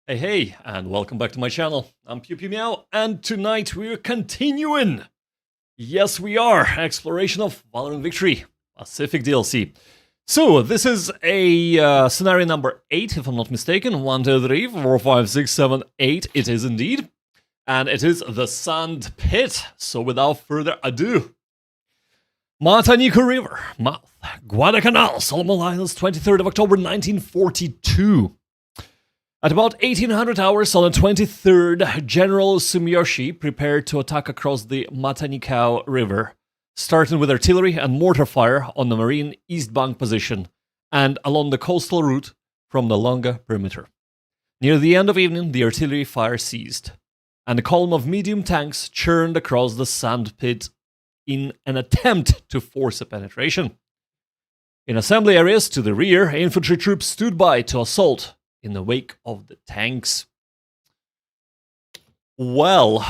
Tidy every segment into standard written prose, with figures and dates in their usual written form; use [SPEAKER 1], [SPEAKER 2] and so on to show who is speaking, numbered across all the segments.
[SPEAKER 1] Hey, and welcome back to my channel. I'm Meow, and tonight we're continuing. Yes, we are. Exploration of Valor Victory, Pacific DLC. So, this is a scenario number 8, if I'm not mistaken. 1, 2, 3, 4, 5, 6, 7, 8. It is indeed. And it is the Sandpit. So, without further ado, Matanikau River, mouth, Guadalcanal, Solomon Islands, 23rd of October, 1942. At about 1800 hours on the 23rd, General Sumiyoshi prepared to attack across the Matanikau River, starting with artillery and mortar fire on the marine east bank position and along the coastal route from the Lunga Perimeter. Near the end of evening, the artillery fire ceased, and a column of medium tanks churned across the sandpit in an attempt to force a penetration. In assembly areas to the rear, infantry troops stood by to assault in the wake of the tanks. Well.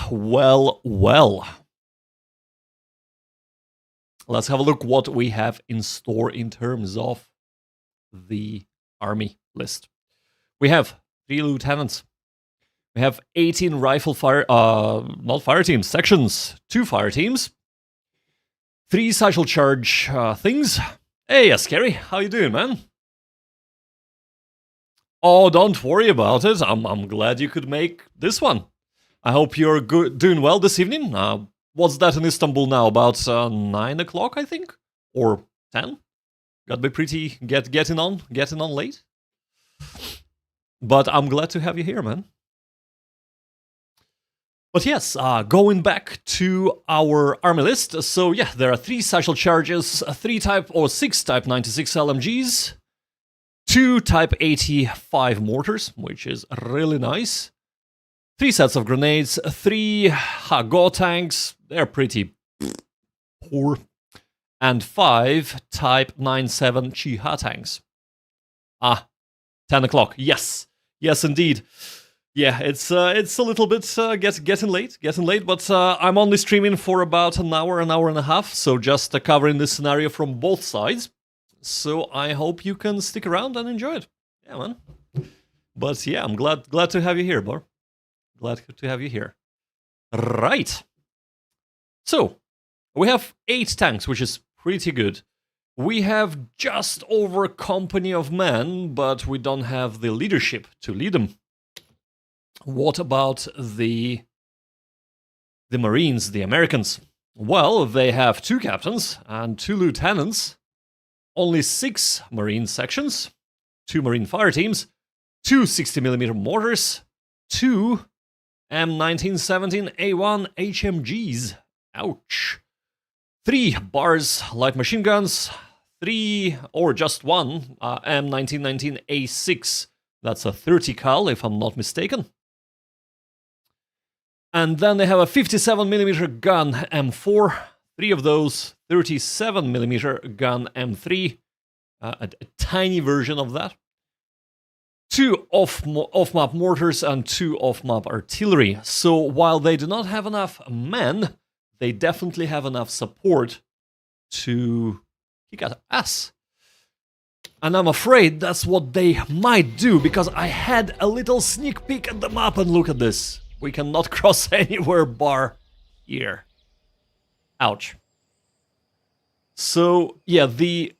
[SPEAKER 1] Let's have a look what we have in store in terms of the army list. We have 3 lieutenants. We have 18 rifle fire, not fire teams, sections, 2 fire teams, 3 satchel charge things. Hey, Scary, how you doing, man? Oh, don't worry about it. I'm glad you could make this one. I hope you're doing well this evening. What's that in Istanbul now? About 9 o'clock, I think? Or 10? Gotta be pretty... getting on late. But I'm glad to have you here, man. But yes, going back to our army list. So yeah, there are 3 satchel charges, 6 Type 96 LMGs, 2 Type 85 mortars, which is really nice. 3 sets of grenades, 3 Hago tanks, they're pretty poor. And 5 Type 97 Chiha tanks. 10 o'clock, yes. Yes, indeed. Yeah, it's a little bit getting late, but I'm only streaming for about an hour and a half, so just covering this scenario from both sides. So I hope you can stick around and enjoy it. Yeah, man. But yeah, I'm glad to have you here, bro. Glad to have you here. Right. So, we have 8 tanks, which is pretty good. We have just over a company of men, but we don't have the leadership to lead them. What about the Marines, the Americans? Well, they have 2 captains and 2 lieutenants. Only 6 Marine sections, 2 Marine fire teams, 2 60mm mortars, 2 M1917A1 HMGs, ouch, 3 bars light machine guns, 3 or just 1 M1919A6, that's a 30 cal if I'm not mistaken. And then they have a 57mm gun M4, 3 of those 37mm gun M3, a tiny version of that. 2 off-map mortars and 2 off-map artillery. So while they do not have enough men, they definitely have enough support to kick ass. And I'm afraid that's what they might do, because I had a little sneak peek at the map and look at this. We cannot cross anywhere bar here. Ouch. So, yeah, the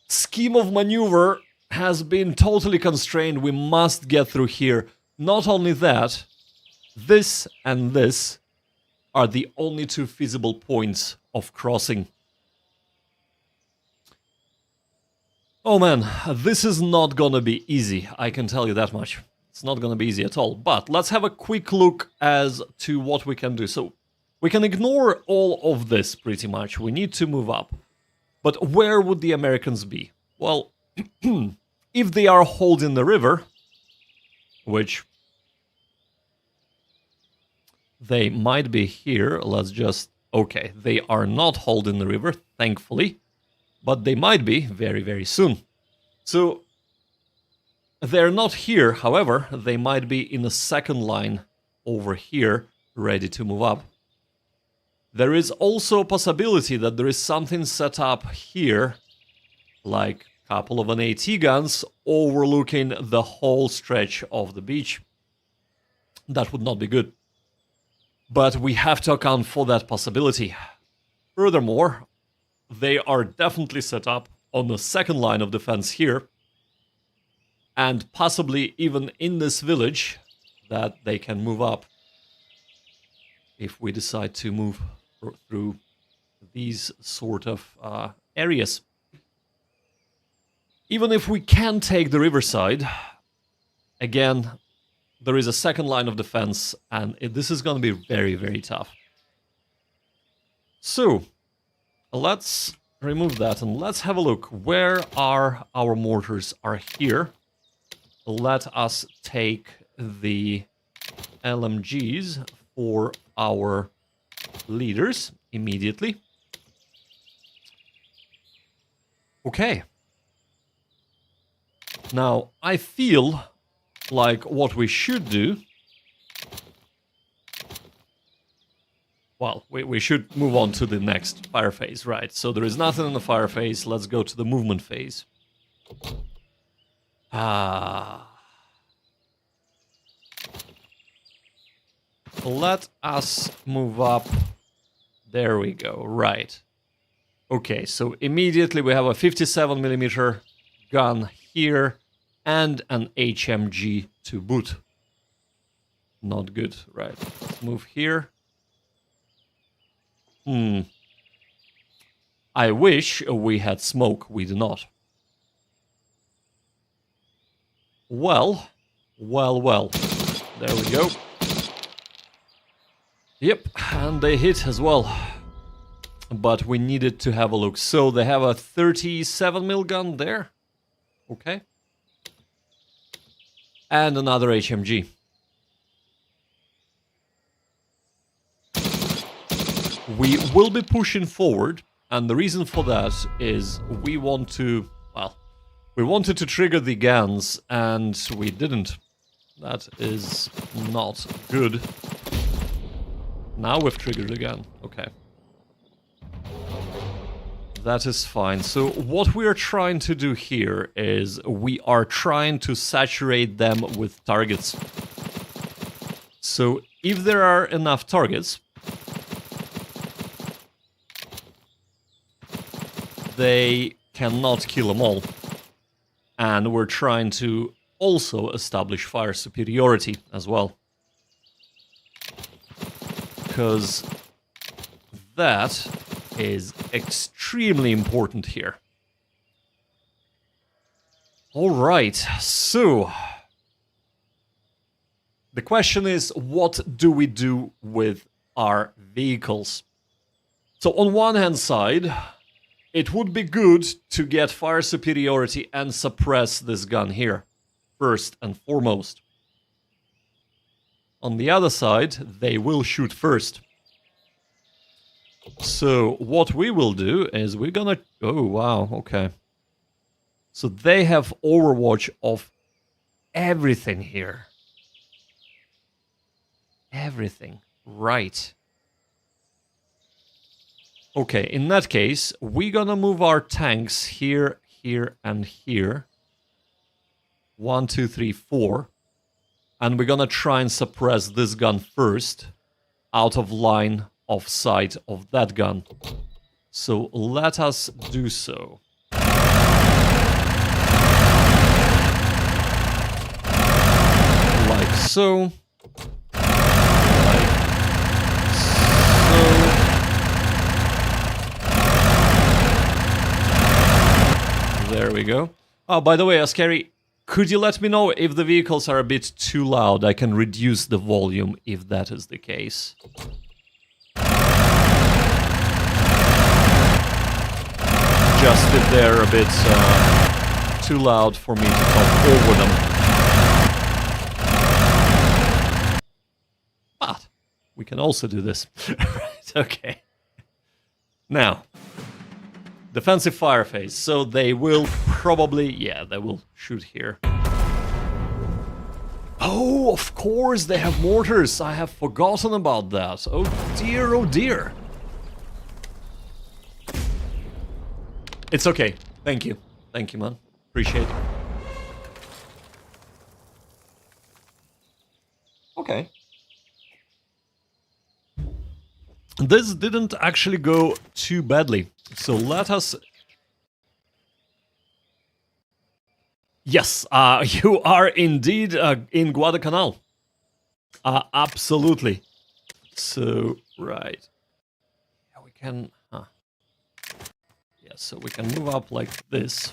[SPEAKER 1] scheme of maneuver has been totally constrained. We must get through here. Not only that, this and this are the only 2 feasible points of crossing. Oh man, this is not gonna be easy, I can tell you that much. It's not gonna be easy at all. But let's have a quick look as to what we can do. So, we can ignore all of this pretty much. We need to move up. But where would the Americans be? Well, if they are holding the river, which they might be here, let's just... Okay, they are not holding the river, thankfully, but they might be very, very soon. So, they're not here, however, they might be in the second line over here, ready to move up. There is also a possibility that there is something set up here, like couple of an AT guns overlooking the whole stretch of the beach. That would not be good. But we have to account for that possibility. Furthermore, they are definitely set up on the second line of defense here, and possibly even in this village that they can move up if we decide to move through these sort of areas. Even if we can take the riverside, again, there is a second line of defense, and this is going to be very, very tough. So, let's remove that and let's have a look. Where are our mortars? Are here. Let us take the LMGs for our leaders immediately. Okay. Now, I feel like what we should do... Well, we should move on to the next fire phase, right? So there is nothing in the fire phase. Let's go to the movement phase. Let us move up. There we go, right. Okay, so immediately we have a 57mm gun here and an HMG to boot. Not good, right. Let's move here. I wish we had smoke. We do not. Well. There we go. Yep, and they hit as well. But we needed to have a look. So they have a 37mm gun there. Okay. And another HMG. We will be pushing forward, and the reason for that is we want to, well, we wanted to trigger the guns, and we didn't. That is not good. Now we've triggered the gun. Okay. That is fine. So what we are trying to do here is we are trying to saturate them with targets. So if there are enough targets, they cannot kill them all. And we're trying to also establish fire superiority as well. Because that is extremely important here. Alright, so the question is, what do we do with our vehicles? So on one hand side, it would be good to get fire superiority and suppress this gun here, first and foremost. On the other side, they will shoot first. So what we will do is we're gonna... Oh, wow, okay. So they have overwatch of everything here. Everything, right. Okay, in that case, we're gonna move our tanks here, here, and here. 1, 2, 3, 4. And we're gonna try and suppress this gun first, out of line of sight of that gun. So let us do so. Like so. Like so. There we go. Oh, by the way, Askari, could you let me know if the vehicles are a bit too loud? I can reduce the volume if that is the case. Just if they're a bit too loud for me to talk over them. But we can also do this. Right, okay. Now, defensive fire phase. So they will probably, yeah, they will shoot here. Oh, of course, they have mortars. I have forgotten about that. Oh dear, oh dear. It's okay. Thank you. Thank you, man. Appreciate it. Okay. This didn't actually go too badly. So let us... Yes, you are indeed in Guadalcanal. Absolutely. So, right. Yeah, we can... Yeah, so we can move up like this.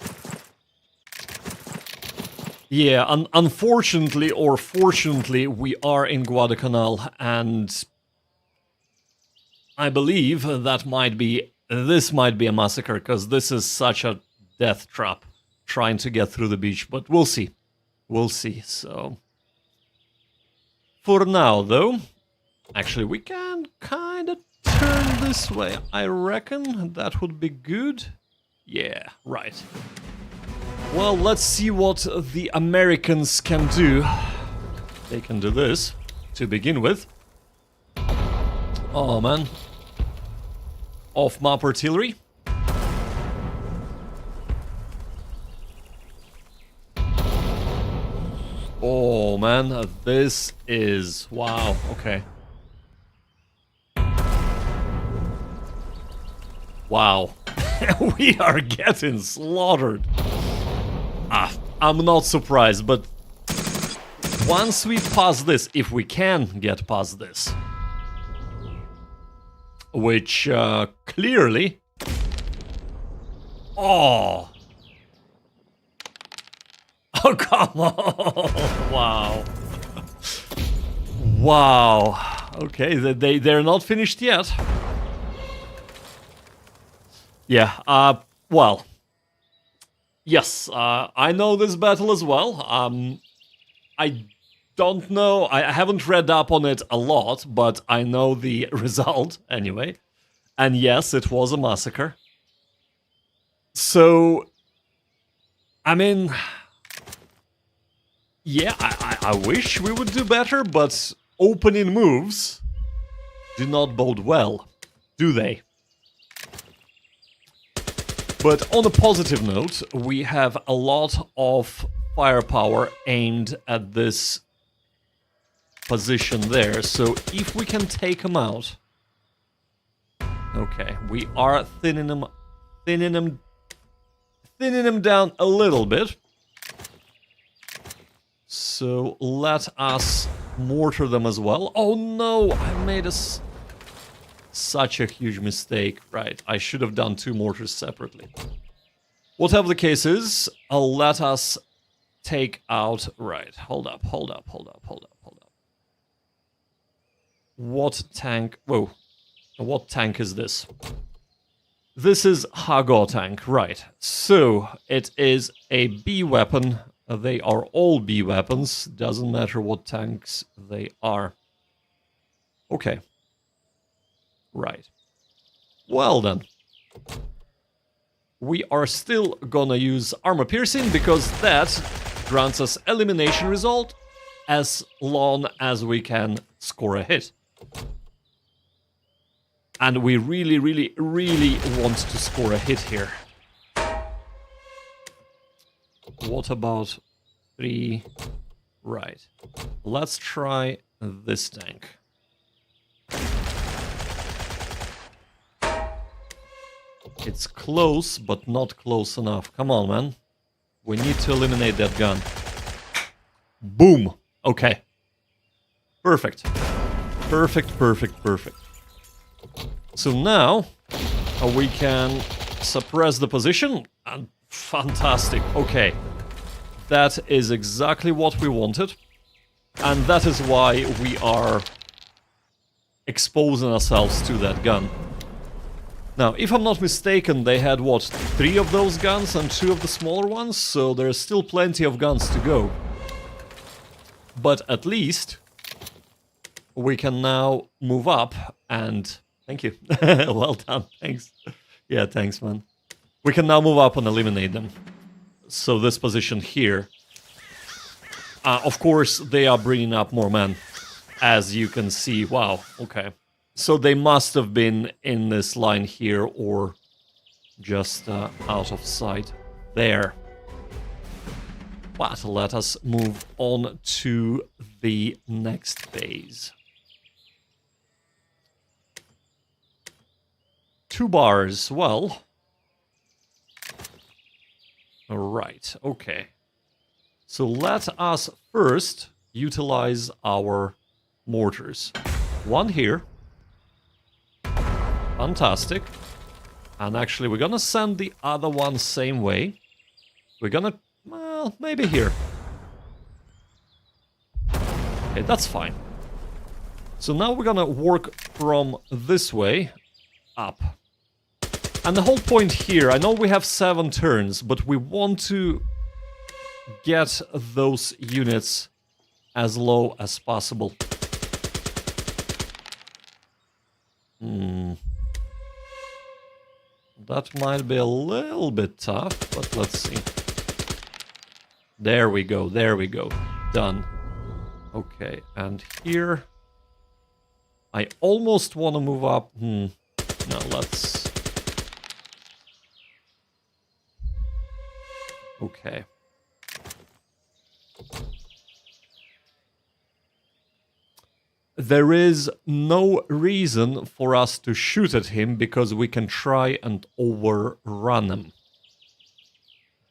[SPEAKER 1] Yeah, unfortunately or fortunately, we are in Guadalcanal, and I believe that this might be a massacre, because this is such a death trap, trying to get through the beach, but we'll see. We'll see, so... For now, though, actually, we can kind of turn this way. I reckon that would be good. Yeah, right. Well, let's see what the Americans can do. They can do this, to begin with. Oh, man. Off-map artillery. Oh, man, this is... Wow, okay. Wow. We are getting slaughtered. I'm not surprised, but once we pass this, if we can get past this, which clearly... Oh! Oh, come on! Wow. Wow. Okay, they're not finished yet. Yeah, well... Yes, I know this battle as well. I don't know, I haven't read up on it a lot, but I know the result anyway. And yes, it was a massacre. So, I mean, yeah, I wish we would do better, but opening moves do not bode well, do they? But on a positive note, we have a lot of firepower aimed at this position there. So if we can take them out... Okay, we are thinning them down a little bit. So let us mortar them as well. Oh no, I made such a huge mistake. Right, I should have done 2 mortars separately. Whatever the case is, let us take out... Right, hold up. What tank... Whoa. What tank is this? This is Hago tank, right. So, it is a B weapon. They are all B weapons. Doesn't matter what tanks they are. Okay. Right. Well then. We are still gonna use armor piercing because that grants us elimination result as long as we can score a hit. And we really want to score a hit here. What about 3? Right. Let's try this tank. It's close, but not close enough. Come on, man. We need to eliminate that gun. Boom! Okay. Perfect. Perfect. So now, we can suppress the position. And fantastic. Okay. That is exactly what we wanted. And that is why we are exposing ourselves to that gun. Now, if I'm not mistaken, they had, what, 3 of those guns and 2 of the smaller ones, so there's still plenty of guns to go. But at least, we can now move up and... Thank you. Well done, thanks. Yeah, thanks, man. We can now move up and eliminate them. So this position here... of course, they are bringing up more men, as you can see. Wow, okay. So they must have been in this line here or just out of sight. There. But let us move on to the next phase. 2 bars, well. Alright, okay. So let us first utilize our mortars. 1 here. Fantastic. And actually, we're gonna send the other one same way. We're gonna, well, maybe here. Okay, that's fine. So now we're gonna work from this way up. And the whole point here, I know we have 7 turns, but we want to get those units as low as possible. That might be a little bit tough, but let's see. There we go, there we go. Done. Okay, and here... I almost want to move up. No, let's... Okay. There is no reason for us to shoot at him because we can try and overrun him.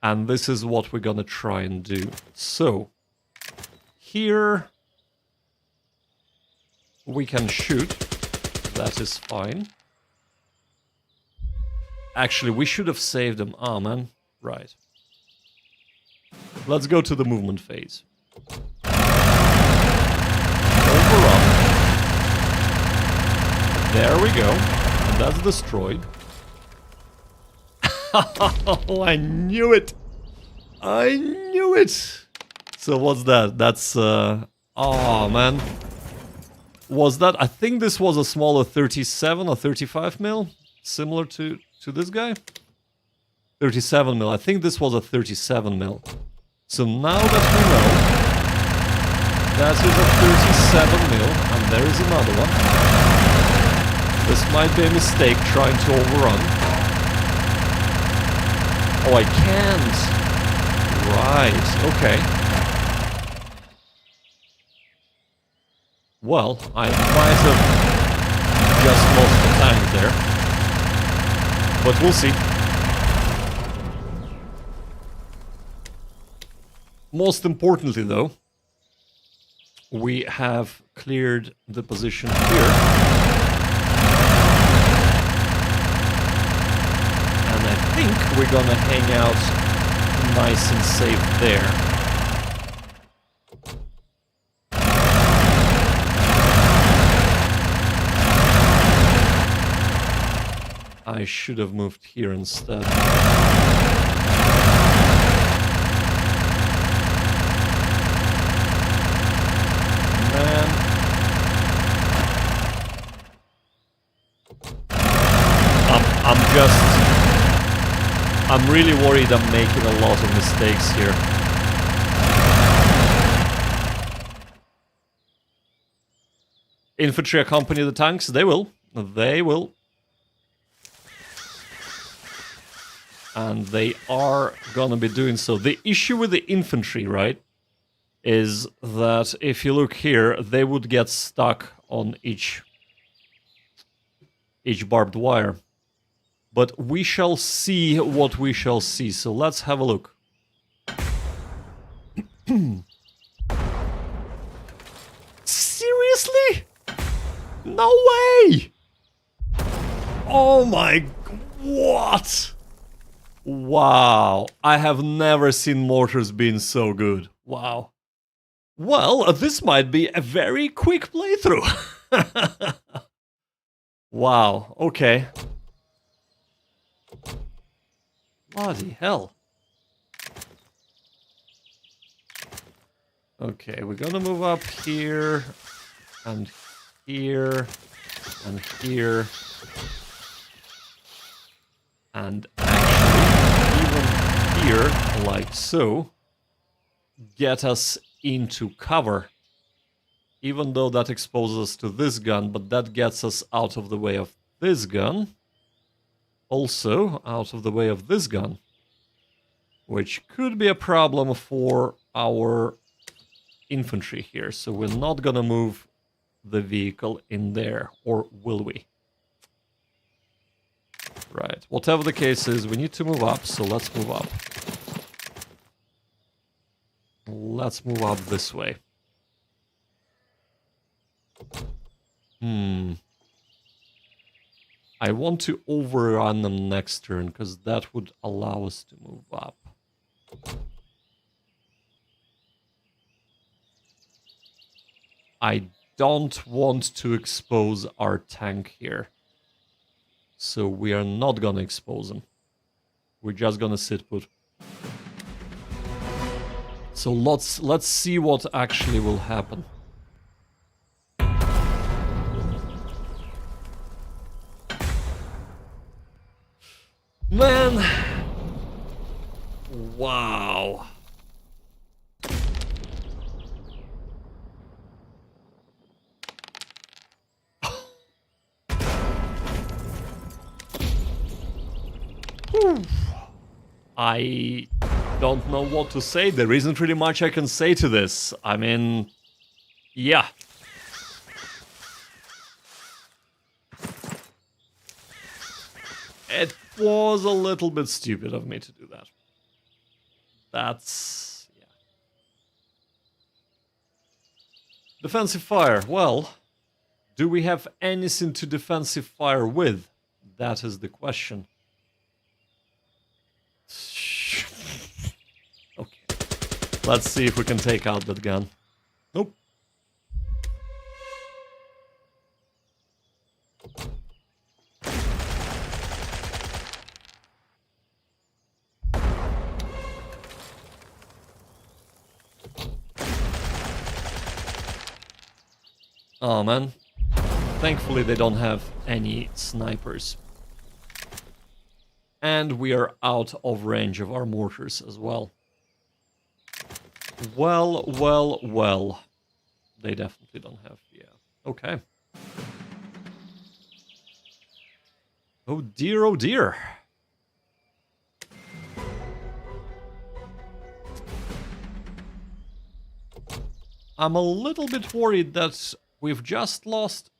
[SPEAKER 1] And this is what we're gonna try and do. So, here we can shoot. That is fine. Actually, we should have saved him. Oh, man. Right. Let's go to the movement phase. Overrun. There we go. And that's destroyed. Oh, I knew it. I knew it. So what's that? That's, oh, man. Was that... I think this was a smaller 37 or 35 mil. Similar to this guy. 37 mil. I think this was a 37 mil. So now that we know... That is a 37 mil, and there is another one. This might be a mistake trying to overrun. Oh, I can't. Right, okay. Well, I might have just lost the tank there. But we'll see. Most importantly, though, we have cleared the position here. And I think we're gonna hang out nice and safe there. I should have moved here instead. I'm really worried I'm making a lot of mistakes here. Infantry accompany the tanks? They will. They will. And they are gonna be doing so. The issue with the infantry, right, is that if you look here, they would get stuck on each barbed wire. But we shall see what we shall see, so let's have a look. Seriously? No way! Oh my... What? Wow. I have never seen mortars being so good. Wow. Well, this might be a very quick playthrough. Wow, okay. Bloody hell. Okay, we're gonna move up here, and here, and here. And actually, even here, like so, get us into cover. Even though that exposes us to this gun, but that gets us out of the way of this gun. Also, out of the way of this gun. which could be a problem for our infantry here. So we're not gonna move the vehicle in there, or will we? Right, whatever the case is, we need to move up, so let's move up. Let's move up this way. I want to overrun them next turn, because that would allow us to move up. I don't want to expose our tank here. So we are not gonna expose him. We're just gonna sit put. So let's see what actually will happen. Man! Wow. I don't know what to say. There isn't really much I can say to this. I mean, yeah. It was a little bit stupid of me to do that. That's... yeah. Defensive fire. Well, do we have anything to defensive fire with? That is the question. Okay. Let's see if we can take out that gun. Nope. Oh man. Thankfully they don't have any snipers. And we are out of range of our mortars as well. Well, well, well. They definitely don't have, yeah. Okay. Oh dear, oh dear. I'm a little bit worried that we've just lost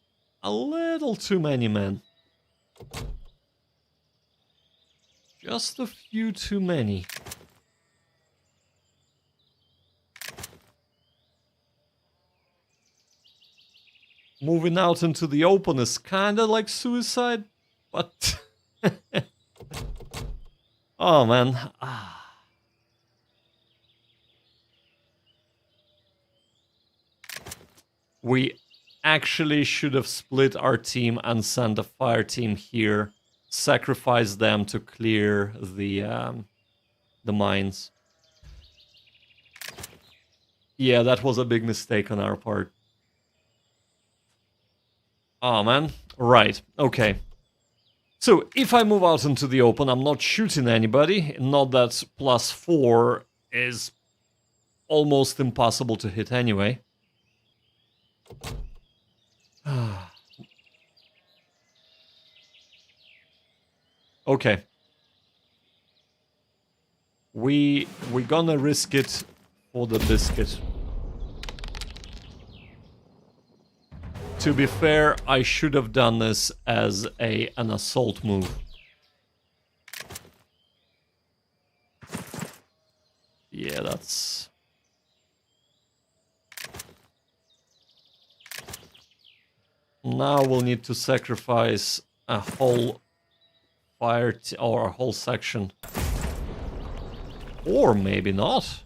[SPEAKER 1] a little too many men. Just a few too many. Moving out into the open is kinda like suicide, but... oh man. We actually should have split our team and sent a fire team here. Sacrifice them to clear the mines. Yeah, that was a big mistake on our part. Oh man, right, okay. So, if I move out into the open, I'm not shooting anybody. Not that +4 is almost impossible to hit anyway. Okay. We're gonna risk it for the biscuit. To be fair, I should have done this as an assault move. Yeah, that's... Now we'll need to sacrifice a whole fire or a whole section. Or maybe not.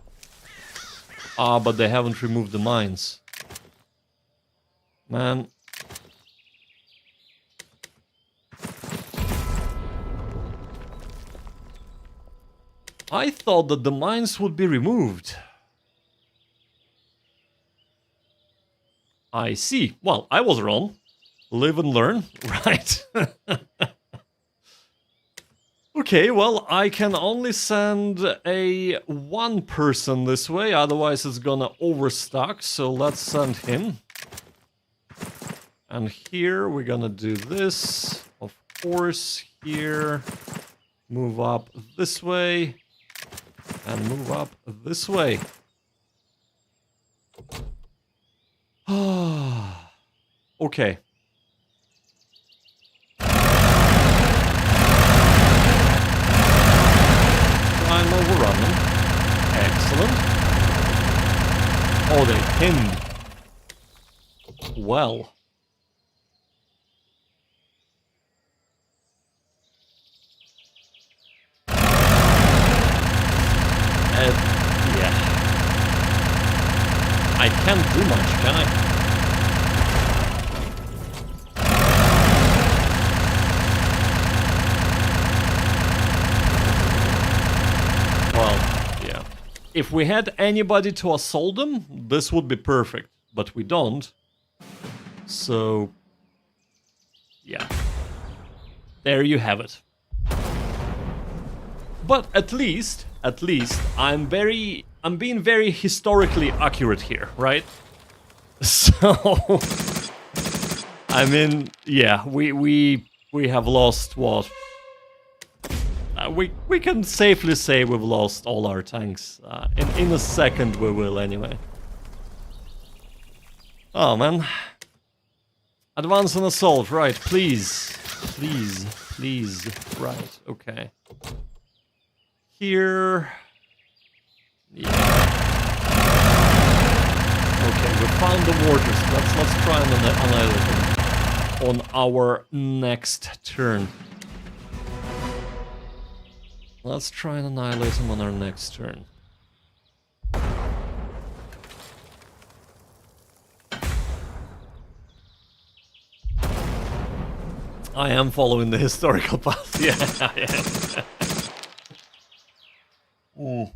[SPEAKER 1] Ah, but they haven't removed the mines. Man. I thought that the mines would be removed. I see. Well, I was wrong. Live and learn, right? Okay, well, I can only send one person this way, otherwise it's gonna overstock, so let's send him. And here we're gonna do this, of course, here, move up this way. and move up this way. Okay. Try and overrun them. Excellent. Oh, they pinned. Well. Yeah. I can't do much, can I? Well, yeah. If we had anybody to assault them, this would be perfect. But we don't. So, yeah. There you have it. But at least, I'm being very historically accurate here, right? So, I mean, yeah, we have lost what? We can safely say we've lost all our tanks. In a second we will anyway. Oh man. Advance and assault, right, please. Please. Right, okay. Here. Yeah. Okay, we found the mortars. Let's try and annihilate them on our next turn. Let's try and annihilate them on our next turn. I am following the historical path. Yeah, I am. Ooh.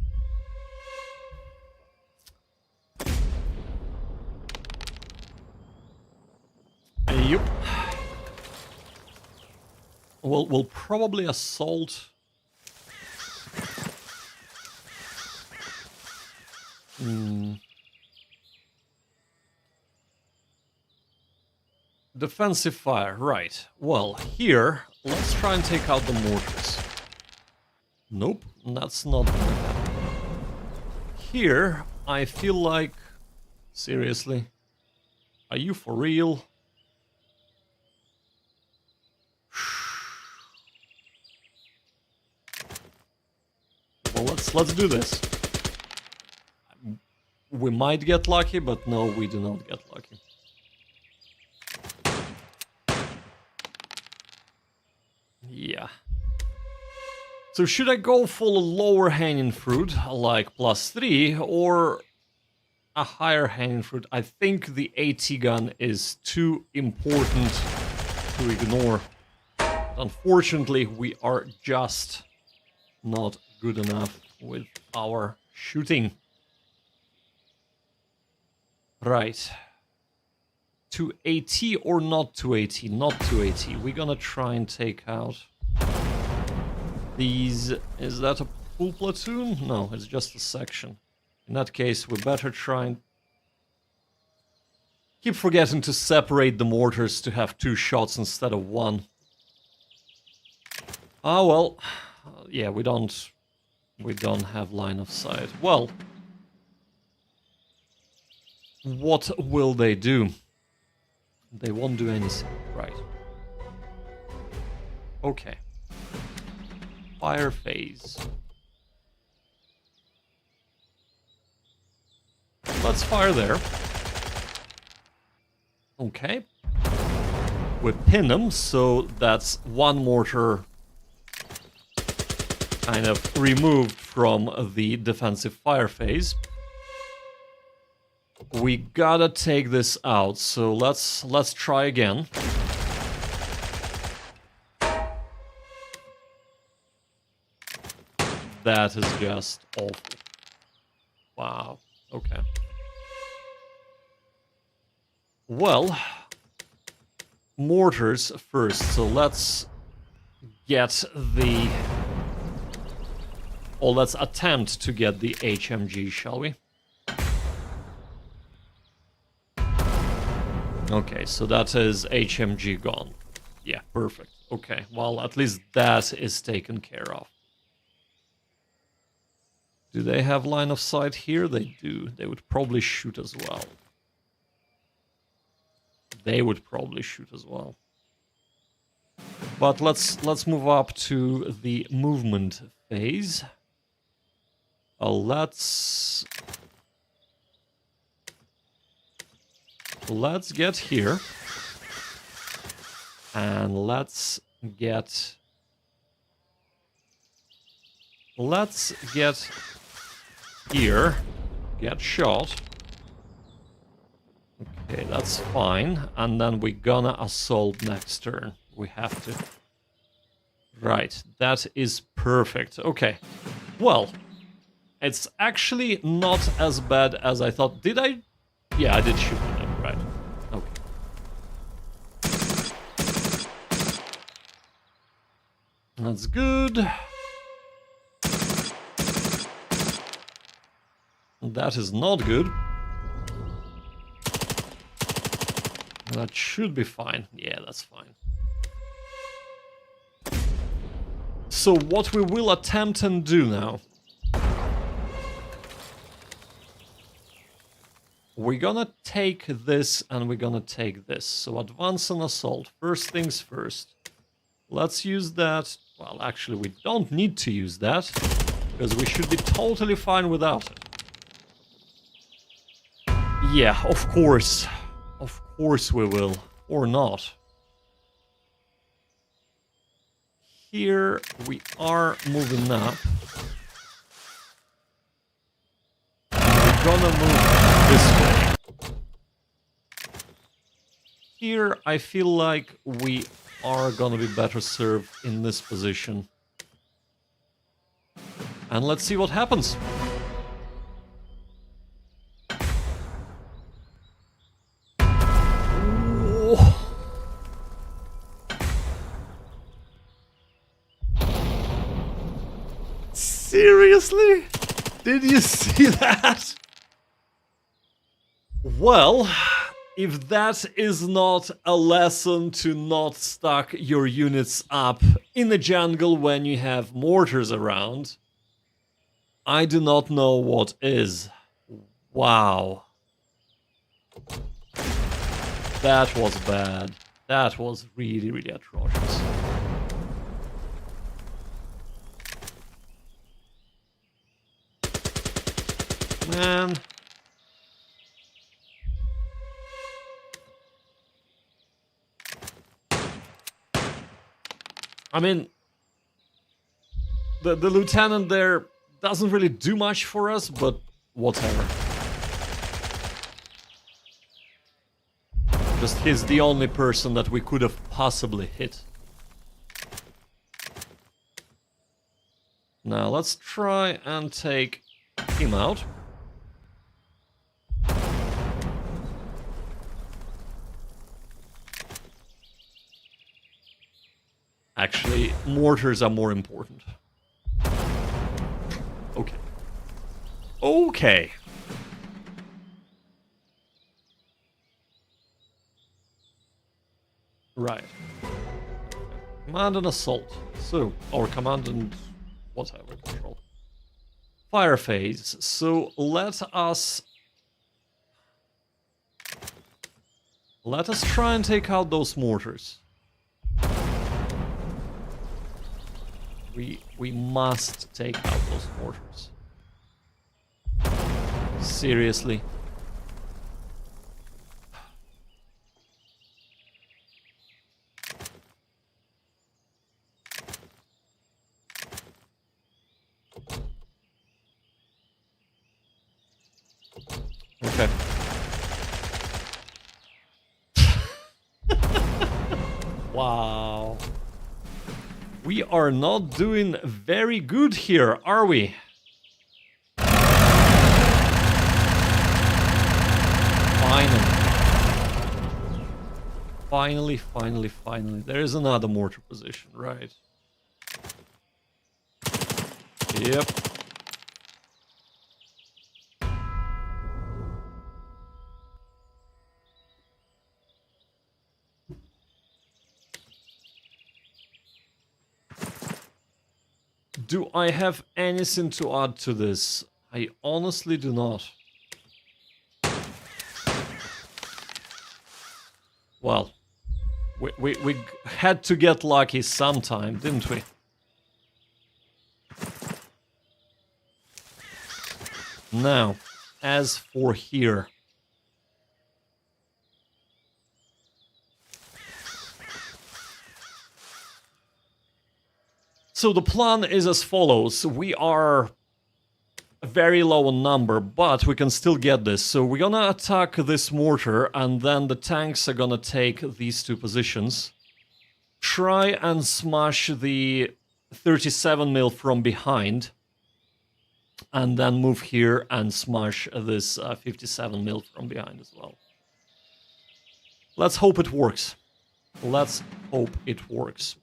[SPEAKER 1] Yep. We'll probably assault. Defensive fire, right. Well, here, let's try and take out the mortars. Nope, that's not gonna happen. Here, I feel like... Seriously? Are you for real? Well, let's do this. We might get lucky, but no, we do not get lucky. Yeah. So should I go for a lower hanging fruit, like +3, or a higher hanging fruit? I think the AT gun is too important to ignore. Unfortunately, we are just not good enough with our shooting. Right. To AT or not to AT? Not to AT. We're gonna try and take out these. Is that a full platoon? No, it's just a section. In that case, we better try and keep forgetting to separate the mortars to have 2 shots instead of 1. Ah, well, yeah, we don't have line of sight. Well, what will they do? They won't do anything, right? Okay. Fire phase. Let's fire there. Okay. We pin them, so that's 1 mortar kind of removed from the defensive fire phase. We gotta take this out, so let's try again. That is just awful. Wow. Okay. Well, mortars first, so let's get the... Or let's attempt to get the HMG, shall we? Okay, so that is HMG gone. Yeah, perfect. Okay, well, at least that is taken care of. Do they have line of sight here? They do. They would probably shoot as well. They would probably shoot as well. But let's move up to the movement phase. Let's get here. And let's get here, get shot. Okay, that's fine. And then we're gonna assault next turn. We have to. Right, that is perfect. Okay, well, it's actually not as bad as I thought. Did I? Yeah, I did shoot them, right. Okay. That's good. That is not good. That should be fine. Yeah, that's fine. So what we will attempt and do now. We're gonna take this and we're gonna take this. So advance and assault. First things first. Let's use that. Well, actually, we don't need to use that because we should be totally fine without it. Yeah, of course. Of course we will. Or not. Here we are moving up. We're gonna move this way. Here I feel like we are gonna be better served in this position. And let's see what happens. Seriously? Did you see that? Well, if that is not a lesson to not stack your units up in the jungle when you have mortars around, I do not know what is. Wow. That was bad. That was really, really atrocious. Man. I mean, the lieutenant there doesn't really do much for us, but whatever. Just he's the only person that we could have possibly hit. Now let's try and take him out. Actually, mortars are more important. Okay. Okay. Right. Command and assault. So, or command and whatever control. Fire phase. So let us try and take out those mortars. We must take out those mortars. Seriously. Okay. Wow. We are not doing very good here, are we? Finally. Finally. There is another mortar position, right? Yep. Do I have anything to add to this? I honestly do not. Well, we had to get lucky sometime, didn't we? Now, as for here... So the plan is as follows. We are very low on number, but we can still get this. So we're gonna attack this mortar, and then the tanks are gonna take these two positions. Try and smash the 37mm from behind. And then move here and smash this 57mm from behind as well. Let's hope it works. Let's hope it works.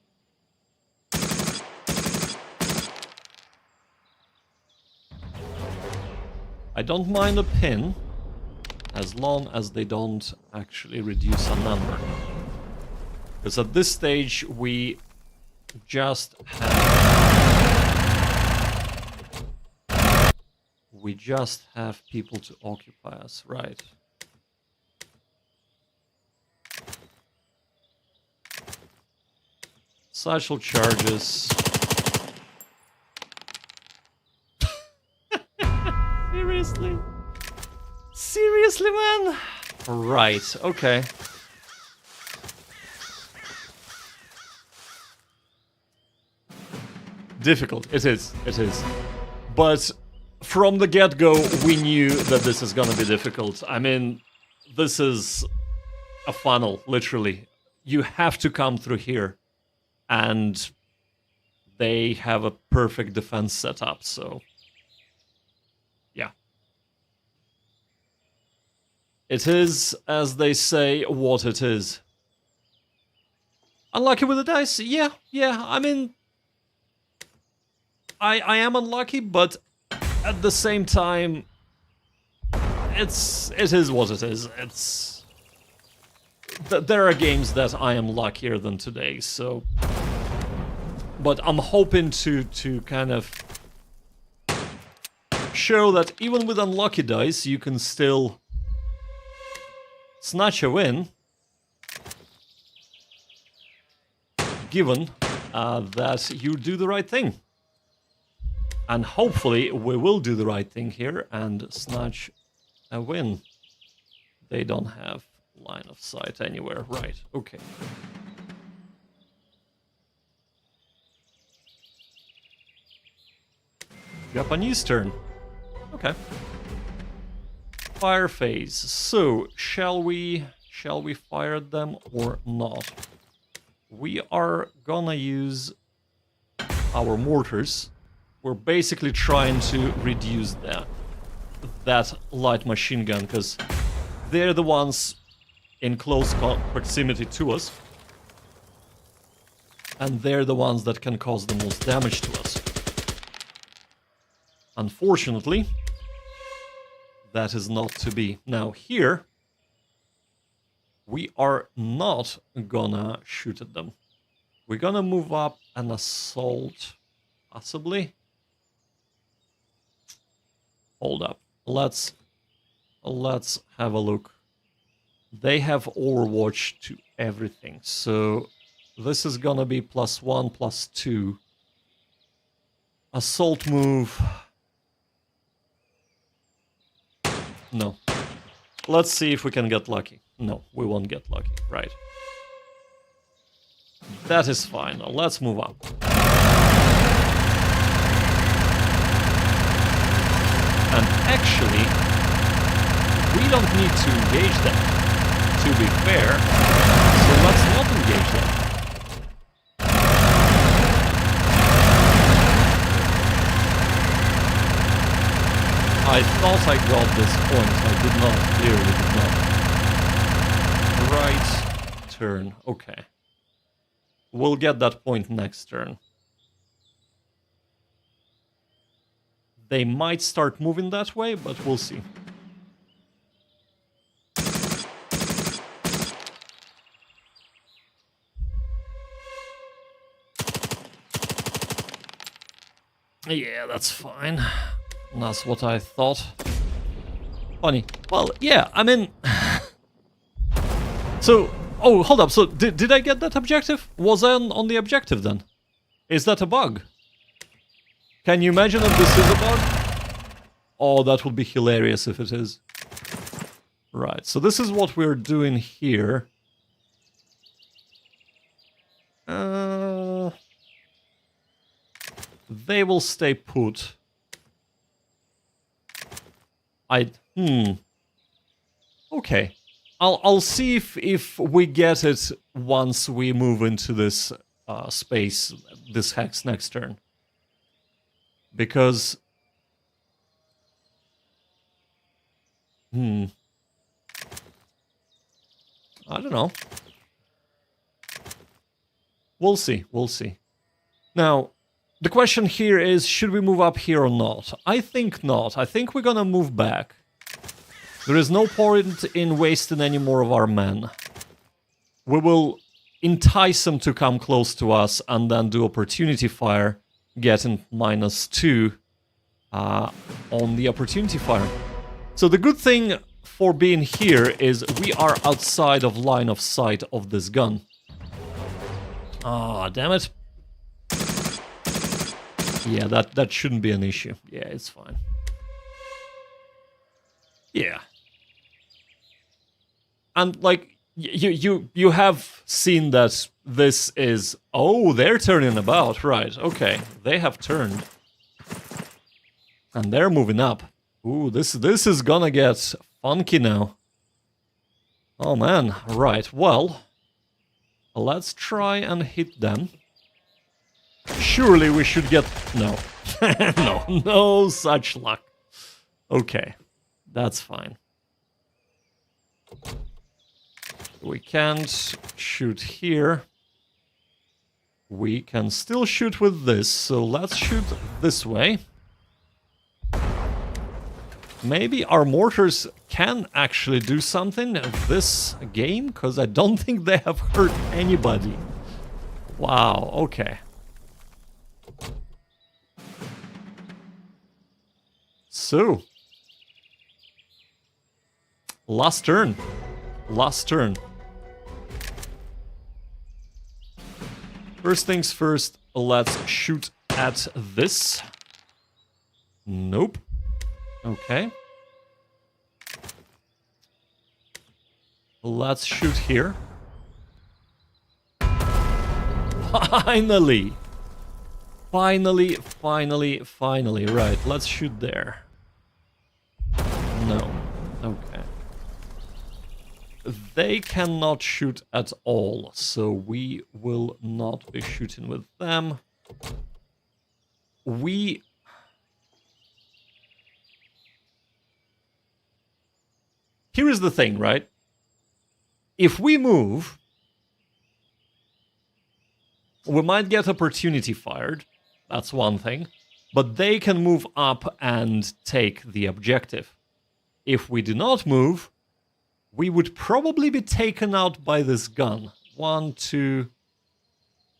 [SPEAKER 1] I don't mind a pin, as long as they don't actually reduce our number. Because at this stage, we just have people to occupy us, right? Satchel charges. Seriously? Seriously, man? Right, okay. Difficult, it is. But from the get-go, we knew that this is gonna be difficult. I mean, this is a funnel, literally. You have to come through here. And they have a perfect defense setup, so... yeah. It is, as they say, what it is. Unlucky with the dice? Yeah, I mean... I am unlucky, but at the same time... it is what it is. It's... there are games that I am luckier than today, so... but I'm hoping to kind of show that even with unlucky dice, you can still snatch a win, given that you do the right thing. And hopefully we will do the right thing here and snatch a win. They don't have line of sight anywhere. Right, okay. Japanese turn. Okay. Fire phase. So, shall we fire them or not? We are gonna use our mortars. We're basically trying to reduce that light machine gun, because they're the ones in close proximity to us. And they're the ones that can cause the most damage to us. Unfortunately, that is not to be. Now here, we are not gonna shoot at them. We're gonna move up and assault, possibly. Hold up. Let's have a look. They have Overwatch to everything, so this is gonna be +1, +2. Assault move. No. Let's see if we can get lucky. No, we won't get lucky. Right. That is fine. Now let's move up. And actually, we don't need to engage them, to be fair. So let's not engage them. I thought I got this point. I did not. Clearly did not. Right turn. Okay. We'll get that point next turn. They might start moving that way, but we'll see. Yeah, that's fine. That's what I thought. Funny. Well, yeah, I mean... So, oh, hold up. So, did I get that objective? Was I on the objective then? Is that a bug? Can you imagine if this is a bug? Oh, that would be hilarious if it is. Right, so this is what we're doing here. They will stay put. Okay. I'll see if we get it once we move into this space, this hex next turn. Because... I don't know. We'll see, we'll see. Now, the question here is, should we move up here or not? I think not. I think we're gonna move back. There is no point in wasting any more of our men. We will entice them to come close to us and then do opportunity fire, getting -2 on the opportunity fire. So the good thing for being here is we are outside of line of sight of this gun. Ah, damn it. Yeah, that shouldn't be an issue. Yeah, it's fine. Yeah. And like you have seen that this is... Oh, they're turning about, right? Okay, they have turned. And they're moving up. Ooh, this is gonna get funky now. Oh man, right, well, let's try and hit them. Surely we should get... No. no such luck. Okay, that's fine. We can't shoot here. We can still shoot with this, so let's shoot this way. Maybe our mortars can actually do something this game, because I don't think they have hurt anybody. Wow, okay. So, last turn. Last turn. First things first, let's shoot at this. Nope. Okay. Let's shoot here. Finally! Finally. Right, let's shoot there. No. Okay. They cannot shoot at all, so we will not be shooting with them. Here is the thing, right? If we move, we might get opportunity fired. That's one thing. But they can move up and take the objective. If we do not move, we would probably be taken out by this gun. 1, 2,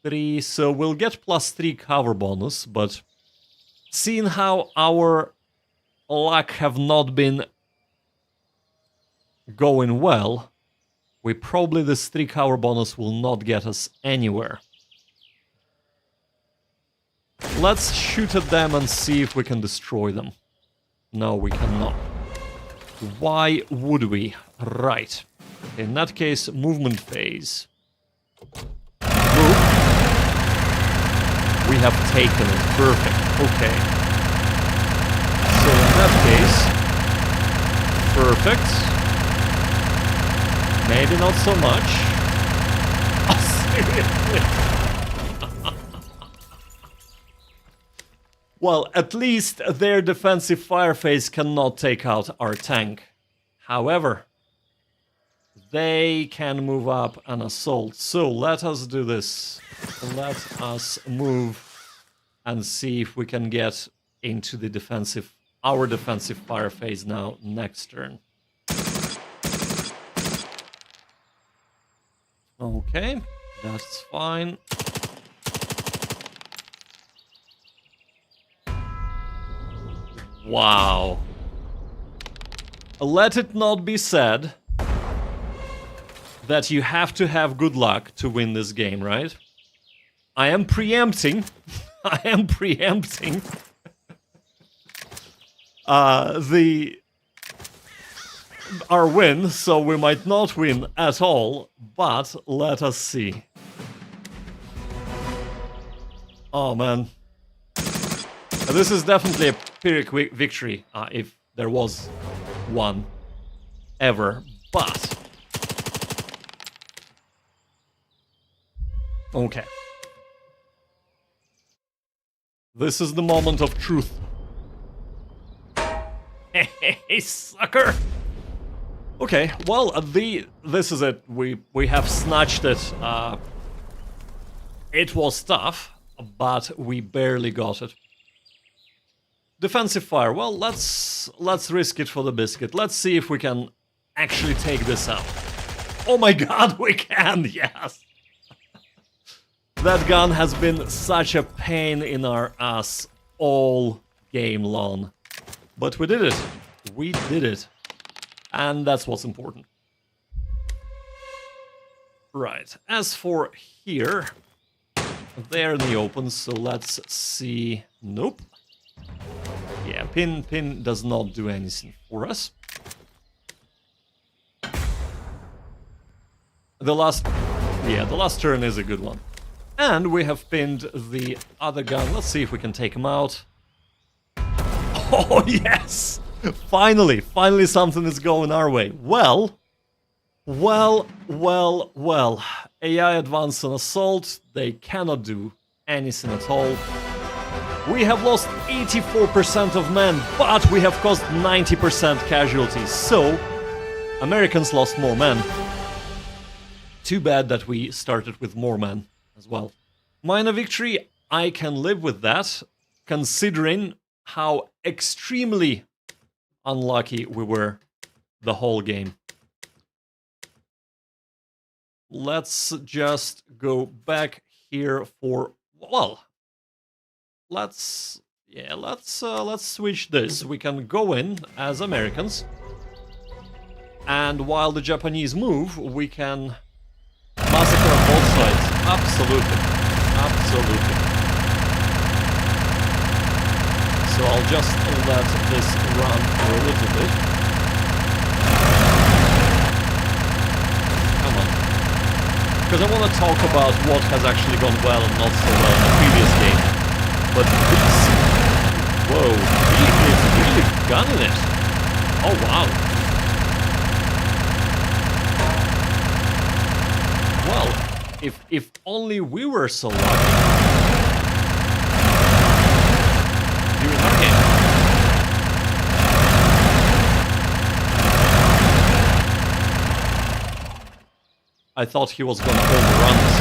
[SPEAKER 1] 3. So we'll get +3 cover bonus, but seeing how our luck have not been going well, this 3 cover bonus will not get us anywhere. Let's shoot at them and see if we can destroy them. No, we cannot. Why would we? Right. In that case, movement phase. Move. We have taken it. Perfect. Okay. So in that case, perfect. Maybe not so much. Oh, seriously? Well, at least their defensive fire phase cannot take out our tank. However, they can move up and assault. So let us do this. Let us move and see if we can get into the our defensive fire phase now next turn. Okay, that's fine. Wow. Let it not be said that you have to have good luck to win this game, right? I am preempting. I am preempting our win, so we might not win at all, but let us see. Oh man. This is definitely a Pyrrhic victory, if there was one ever, but... Okay. This is the moment of truth. Hey, sucker! Okay, well, this is it. We have snatched it. It was tough, but we barely got it. Defensive fire. Well, let's risk it for the biscuit. Let's see if we can actually take this out. Oh my god, we can! Yes! That gun has been such a pain in our ass all game long. But we did it. We did it. And that's what's important. Right. As for here, they're in the open, so let's see. Nope. Yeah, pin does not do anything for us. The last turn is a good one. And we have pinned the other gun. Let's see if we can take him out. Oh, yes! Finally something is going our way. Well. AI advance on assault, they cannot do anything at all. We have lost 84% of men, but we have caused 90% casualties. So, Americans lost more men. Too bad that we started with more men as well. Minor victory, I can live with that, considering how extremely unlucky we were the whole game. Let's just go back here for, well, let's switch this. We can go in as Americans, and while the Japanese move, we can massacre on both sides. Absolutely. So I'll just let this run for a little bit. Come on. Because I want to talk about what has actually gone well and not so well in the previous game. But this... Whoa, he is really gunning it. Oh wow. Well, if only we were so lucky. Here's our game. I thought he was gonna overrun us.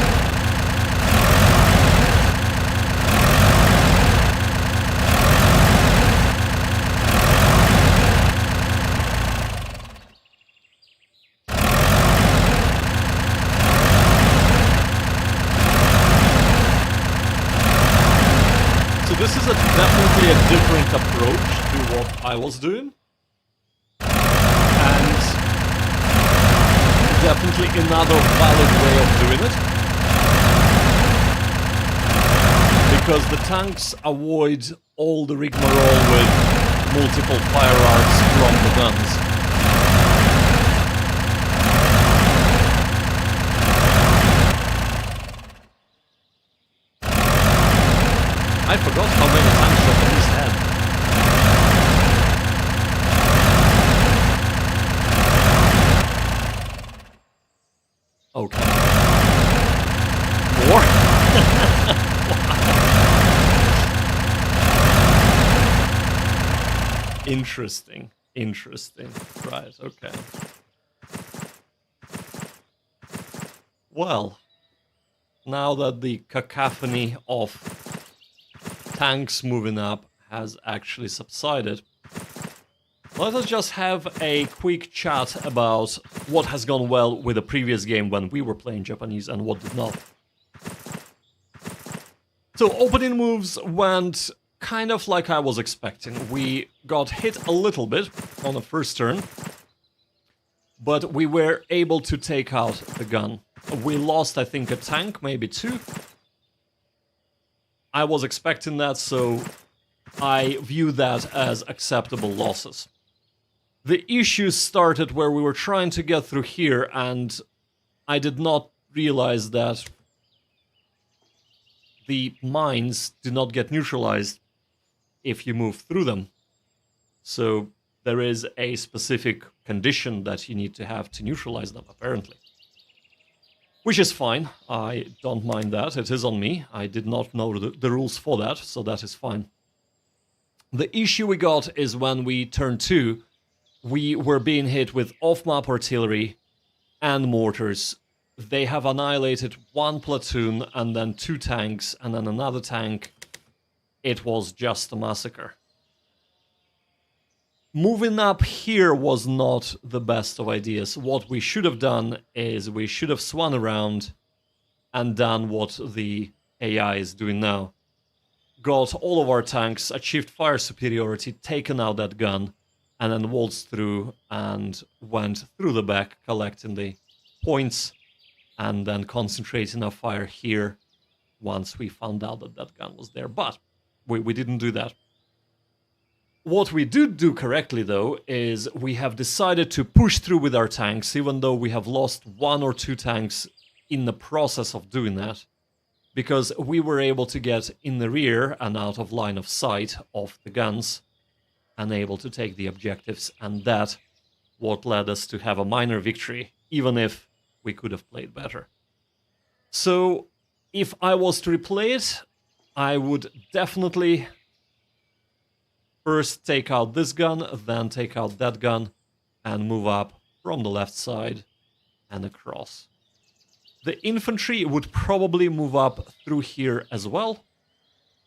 [SPEAKER 1] This is definitely a different approach to what I was doing. And definitely another valid way of doing it. Because the tanks avoid all the rigmarole with multiple fire arcs from the guns. I forgot how many tanks Japanese had. Okay. More? Interesting. Right, okay. Well, now that the cacophony of tanks moving up has actually subsided, let us just have a quick chat about what has gone well with the previous game when we were playing Japanese and what did not. So opening moves went kind of like I was expecting. We got hit a little bit on the first turn, but we were able to take out the gun. We lost, I think, a tank, maybe 2. I was expecting that, so I view that as acceptable losses. The issues started where we were trying to get through here, and I did not realize that the mines do not get neutralized if you move through them. So there is a specific condition that you need to have to neutralize them, apparently. Which is fine. I don't mind that. It is on me. I did not know the rules for that, so that is fine. The issue we got is when we turn 2, we were being hit with off-map artillery and mortars. They have annihilated 1 platoon and then 2 tanks and then another tank. It was just a massacre. Moving up here was not the best of ideas. What we should have done is we should have swung around and done what the AI is doing now. Got all of our tanks, achieved fire superiority, taken out that gun, and then waltzed through and went through the back, collecting the points, and then concentrating our fire here once we found out that that gun was there. But we didn't do that. What we did do correctly, though, is we have decided to push through with our tanks, even though we have lost 1 or 2 tanks in the process of doing that, because we were able to get in the rear and out of line of sight of the guns and able to take the objectives, and that what led us to have a minor victory, even if we could have played better. So if I was to replay it, I would definitely first take out this gun, then take out that gun, and move up from the left side and across. The infantry would probably move up through here as well,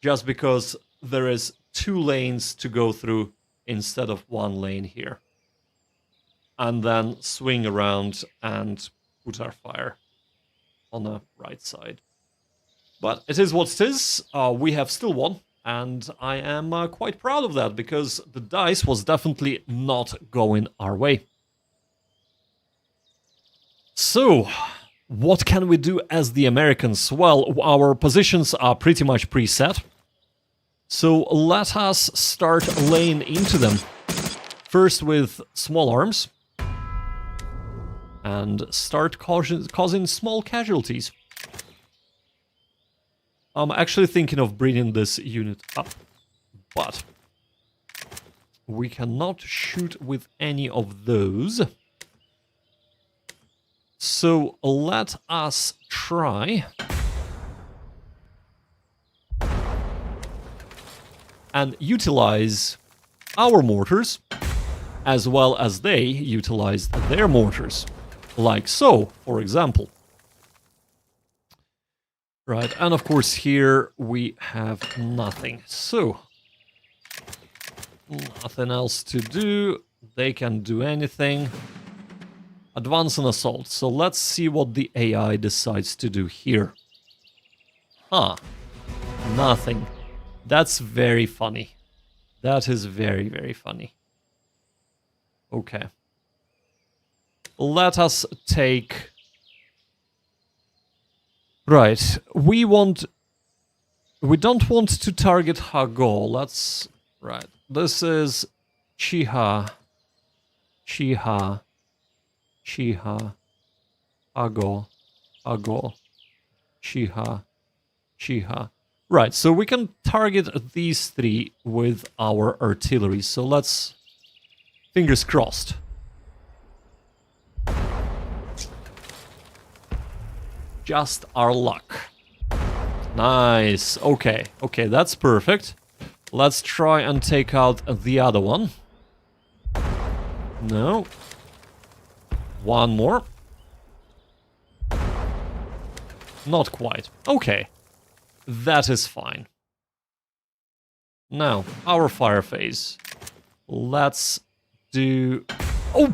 [SPEAKER 1] just because there is 2 lanes to go through instead of 1 lane here. And then swing around and put our fire on the right side. But it is what it is. We have still won, and I am quite proud of that, because the dice was definitely not going our way. So, what can we do as the Americans? Well, our positions are pretty much preset. So let us start laying into them. First with small arms. And start causing small casualties. I'm actually thinking of bringing this unit up. But we cannot shoot with any of those. So let us try and utilize our mortars as well as they utilize their mortars. Like so, for example. Right, and of course here we have nothing. So, nothing else to do. They can do anything. Advance and assault. So let's see what the AI decides to do here. Huh. Nothing. That's very funny. That is very, very funny. Okay. Let us take... Right. We don't want to target Hago. Let's... Right. This is Chiha. Chiha. Chiha. Hago. Hago. Chiha. Chiha. Right, so we can target these 3 with our artillery. So let's... Fingers crossed. Just our luck. Nice. Okay, okay, that's perfect. Let's try and take out the other one. No. One more. Not quite. Okay. That is fine. Now, our fire phase. Let's do... Oh!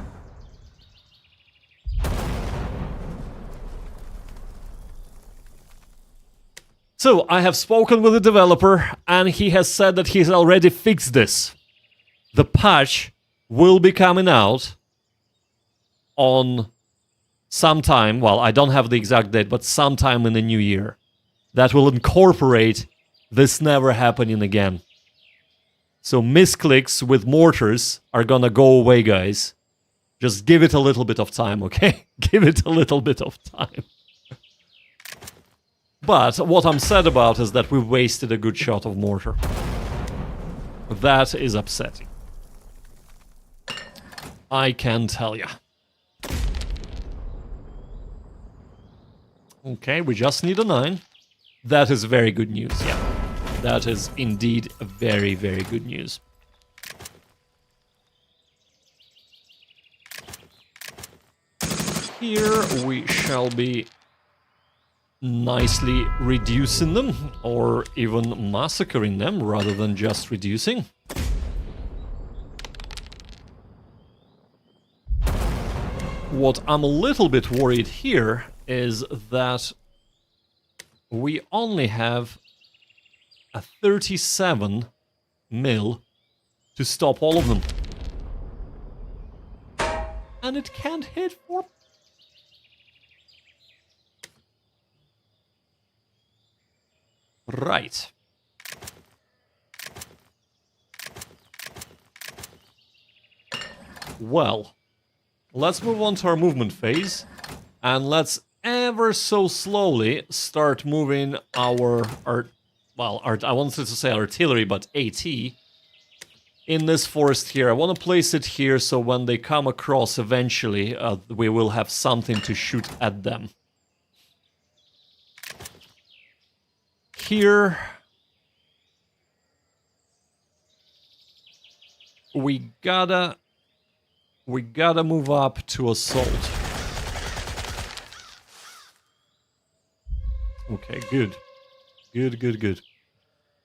[SPEAKER 1] So, I have spoken with the developer, and he has said that he's already fixed this. The patch will be coming out on sometime, well, I don't have the exact date, but sometime in the new year. That will incorporate this never happening again. So misclicks with mortars are gonna go away, guys. Just give it a little bit of time, okay? Give it a little bit of time. But what I'm sad about is that we wasted a good shot of mortar. That is upsetting. I can tell ya. Okay, we just need a 9. That is very good news, yeah. That is indeed very, very good news. Here we shall be nicely reducing them, or even massacring them, rather than just reducing. What I'm a little bit worried here is that we only have a 37 mil to stop all of them. And it can't hit for... Right. Well, let's move on to our movement phase, and let's ever so slowly start moving our I wanted to say artillery, but AT, in this forest here. I want to place it here so when they come across eventually, we will have something to shoot at them. Here, we gotta move up to assault. Okay, good. Good.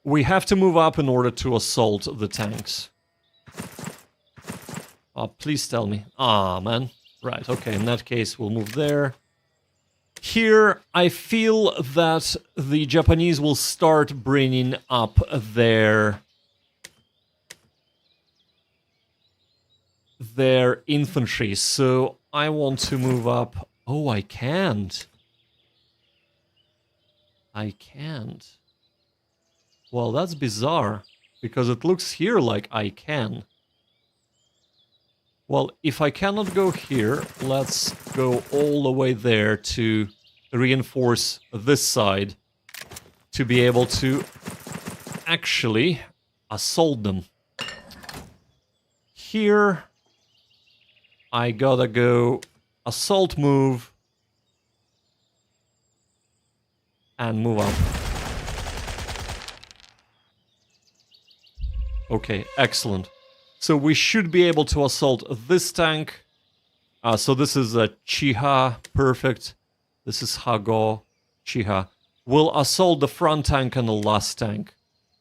[SPEAKER 1] We have to move up in order to assault the tanks. Oh, please tell me. Ah, man. Right, okay, in that case, we'll move there. Here, I feel that the Japanese will start bringing up their infantry, so I want to move up... Oh, I can't. I can't. Well, that's bizarre, because it looks here like I can. Well, if I cannot go here, let's go all the way there to reinforce this side to be able to actually assault them. Here, I gotta go assault move and move up. Okay, excellent. So we should be able to assault this tank. So this is a Chiha, perfect. This is Hago, Chiha. We'll assault the front tank and the last tank.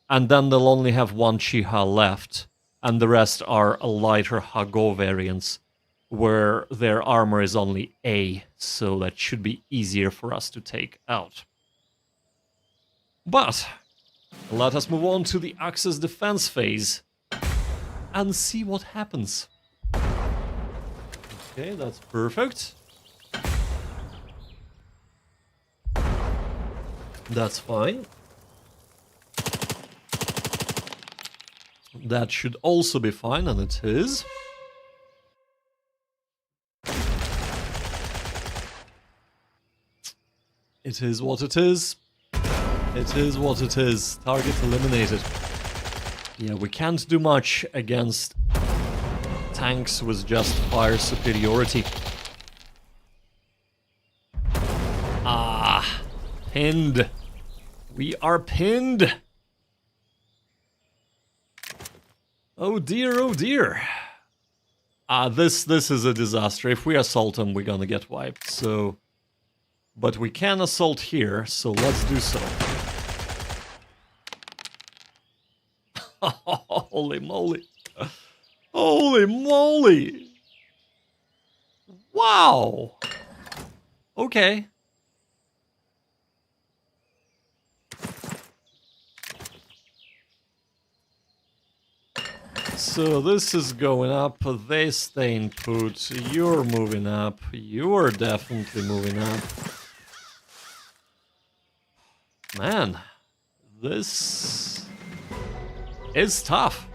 [SPEAKER 1] And then they'll only have one Chiha left. And the rest are lighter Hago variants, where their armor is only A. So that should be easier for us to take out. But let us move on to the Axis defense phase and see what happens. Okay, that's perfect. That's fine. That should also be fine, and it is. It is what it is. It is what it is. Target eliminated. Yeah, we can't do much against tanks with just fire superiority. Ah, pinned. We are pinned. Oh dear, oh dear. This is a disaster. If we assault them, we're gonna get wiped, so... But we can assault here, so let's do so. Holy moly. Holy moly. Wow. Okay. So this is going up, they staying put, you're moving up, you're definitely moving up. Man, this is tough.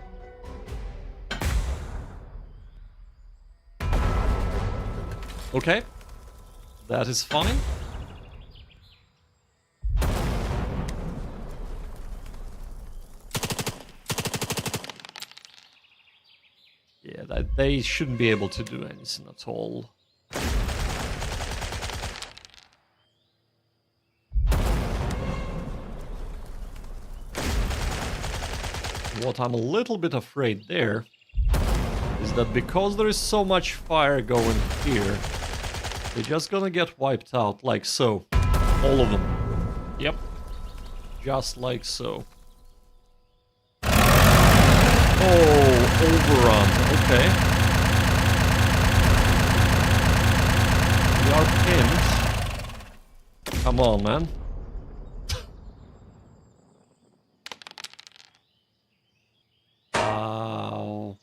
[SPEAKER 1] Okay, that is fine. Yeah, they shouldn't be able to do anything at all. What I'm a little bit afraid there is that because there is so much fire going here, they're just gonna get wiped out like so. All of them. Yep. Just like so. Oh, overrun. Okay. We are pinned. Come on, man. Wow.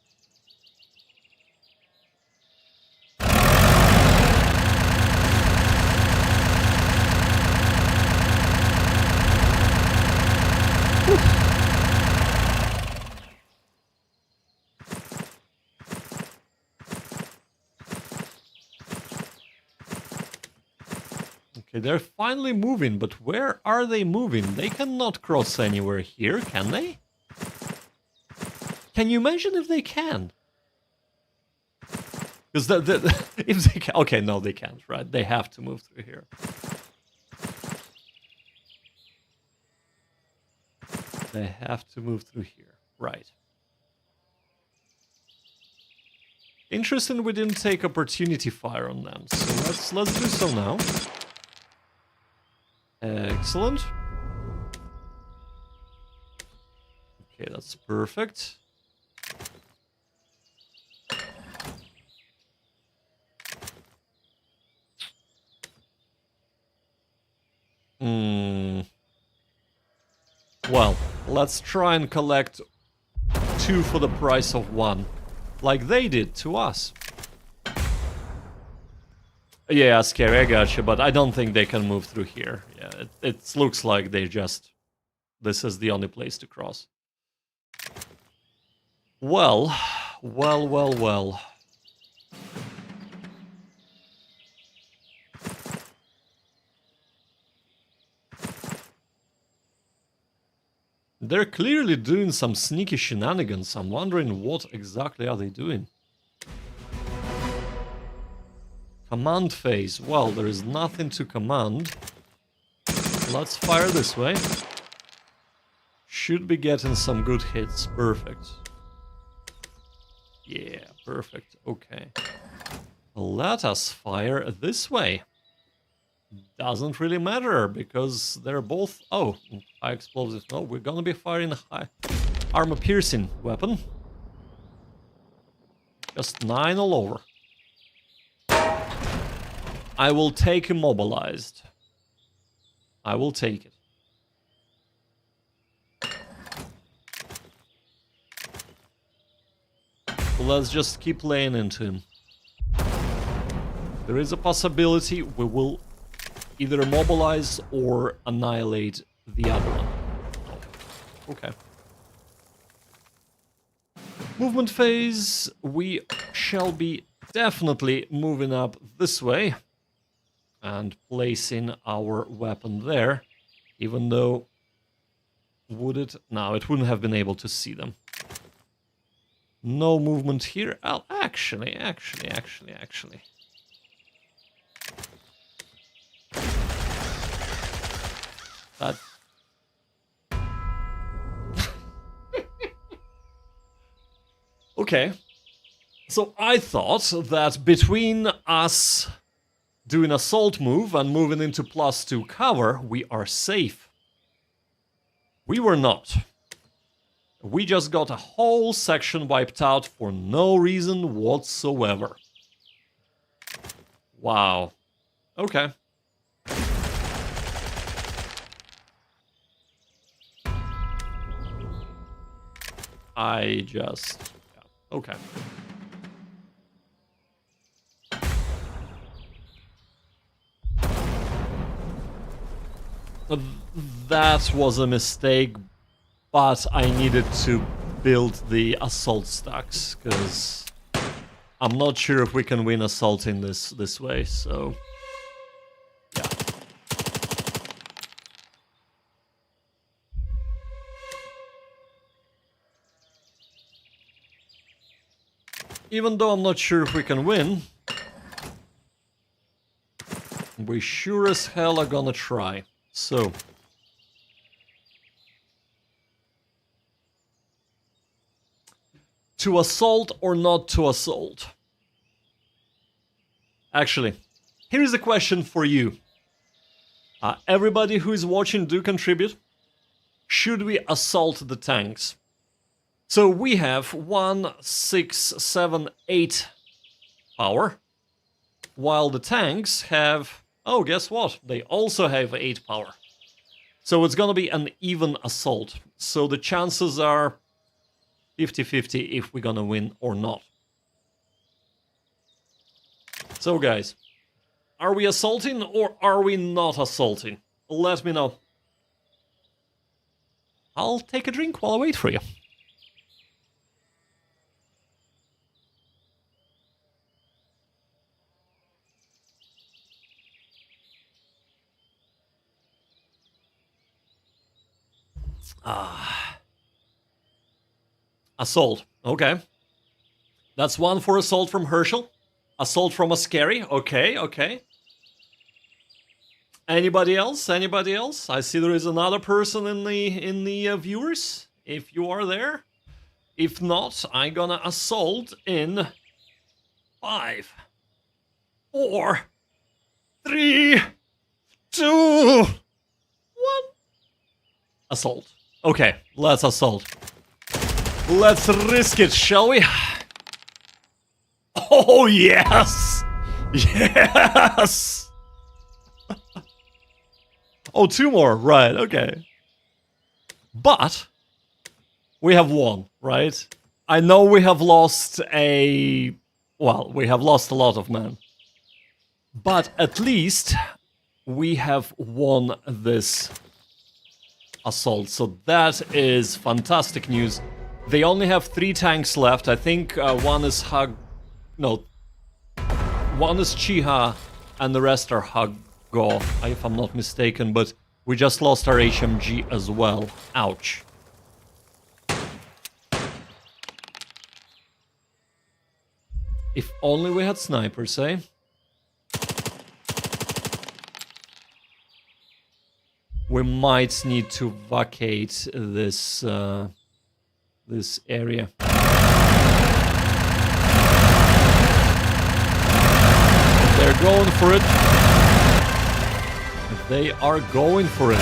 [SPEAKER 1] Okay, they're finally moving, but where are they moving? They cannot cross anywhere here, can they? Can you imagine if they can? Because if they can, okay, no, they can't, right? They have to move through here. They have to move through here, right? Interesting, we didn't take opportunity fire on them, so let's do so now. Excellent. Okay, that's perfect. Well, let's try and collect 2 for the price of 1, like they did to us. Yeah, scary, I gotcha, but I don't think they can move through here. Yeah, it looks like they just... This is the only place to cross. Well. They're clearly doing some sneaky shenanigans. I'm wondering what exactly are they doing. Command phase. Well, there is nothing to command. Let's fire this way. Should be getting some good hits. Perfect. Yeah, perfect. Okay. Let us fire this way. Doesn't really matter because they're both... Oh, high explosive. No, we're gonna be firing a high armor piercing weapon. Just 9 all over. I will take immobilized. I will take it. Let's just keep laying into him. There is a possibility we will either immobilize or annihilate the other one. Okay. Movement phase. We shall be definitely moving up this way and placing our weapon there, even though... Would it? No, it wouldn't have been able to see them. No movement here. Oh, actually. That... Okay. So I thought that between us doing assault move and moving into +2 cover, we are safe. We were not. We just got a whole section wiped out for no reason whatsoever. Wow. Okay. I just... Okay. That was a mistake, but I needed to build the assault stacks, because I'm not sure if we can win assault in this way, so... yeah. Even though I'm not sure if we can win, we sure as hell are gonna try. So... to assault or not to assault? Actually, here's a question for you. Everybody who is watching, do contribute. Should we assault the tanks? So we have 1, 6, 7, 8 power, while the tanks have... oh, guess what? They also have 8 power. So it's gonna be an even assault. So the chances are 50-50 if we're gonna win or not. So guys, are we assaulting or are we not assaulting? Let me know. I'll take a drink while I wait for you. Assault. Okay. That's one for assault from Herschel. Assault from Ascari. Okay, okay. Anybody else? Anybody else? I see there is another person in the viewers. If you are there. If not, I'm gonna assault in 5, 4, 3, 2, 1. Assault. Okay, let's assault. Let's risk it, shall we? Oh, yes! Yes! Oh, 2 more, right, okay. But we have won, right? I know we have lost a... well, we have lost a lot of men. But at least we have won this assault, so that is fantastic news. They only have 3 tanks left. I think one is one is Chiha, and the rest are Hago, if I'm not mistaken. But we just lost our HMG as well. Ouch. If only we had snipers, eh? We might need to vacate this this area. They're going for it. They are going for it.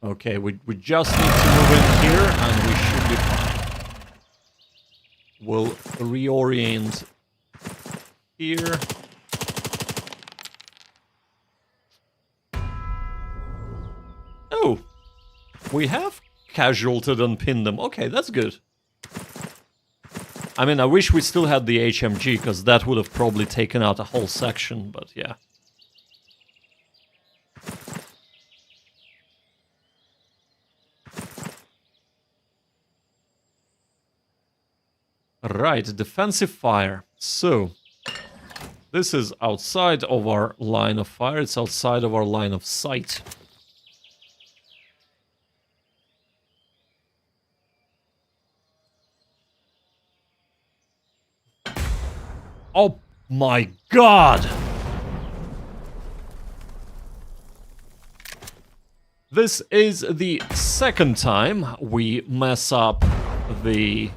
[SPEAKER 1] Okay, we just need to move in here and we should be fine. We'll reorient here. Oh, we have casualted and pinned them. Okay, that's good. I mean, I wish we still had the HMG, because that would have probably taken out a whole section, but yeah. Right, defensive fire. So, this is outside of our line of fire, it's outside of our line of sight. Oh my god! This is the second time we mess up the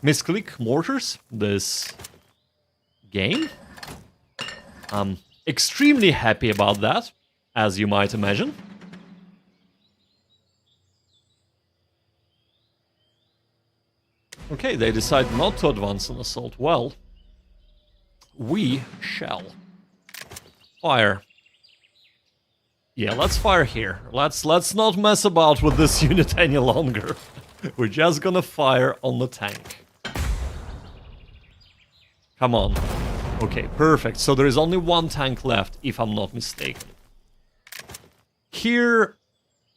[SPEAKER 1] misclick mortars this game. I'm extremely happy about that, as you might imagine. Okay, they decide not to advance an assault. Well, we shall fire. Yeah, let's fire here. Let's not mess about with this unit any longer. We're just gonna fire on the tank. Come on. Okay, perfect. So there is only one tank left, if I'm not mistaken. Here,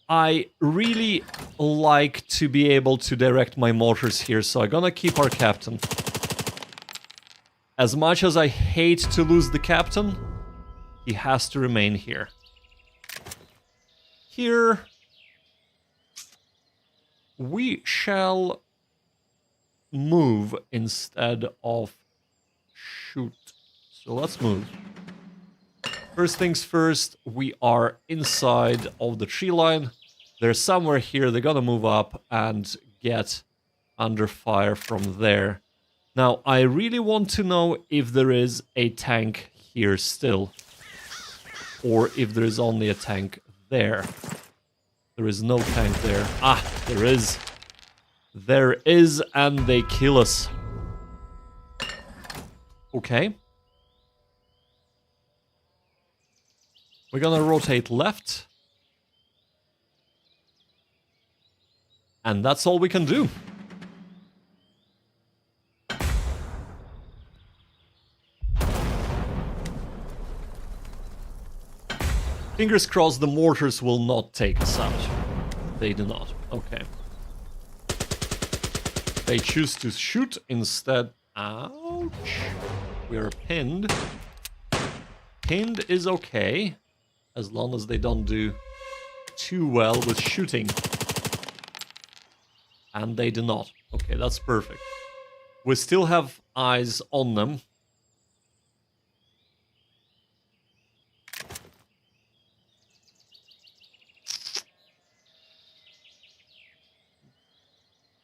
[SPEAKER 1] I really like to be able to direct my mortars here, so I'm gonna keep our captain. As much as I hate to lose the captain, he has to remain here. Here, we shall move instead of shoot. So let's move. First things first, we are inside of the tree line. They're somewhere here. They're gonna move up and get under fire from there. Now, I really want to know if there is a tank here still, or if there is only a tank there. There is no tank there. Ah, there is. There is, and they kill us. Okay. We're gonna rotate left. And that's all we can do. Fingers crossed the mortars will not take us out. They do not. Okay. They choose to shoot instead. Ouch. We're pinned. Pinned is okay, as long as they don't do too well with shooting. And they do not. Okay, that's perfect. We still have eyes on them.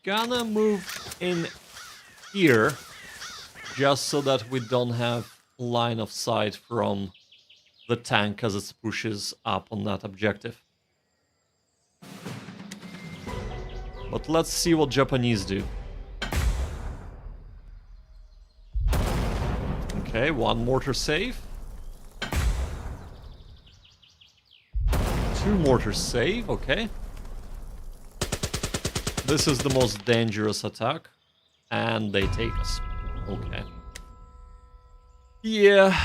[SPEAKER 1] Gonna move in here, just so that we don't have line of sight from the tank as it pushes up on that objective. But let's see what Japanese do. Okay, one mortar save. Two mortars save, okay. This is the most dangerous attack, and they take us. Okay. Yeah.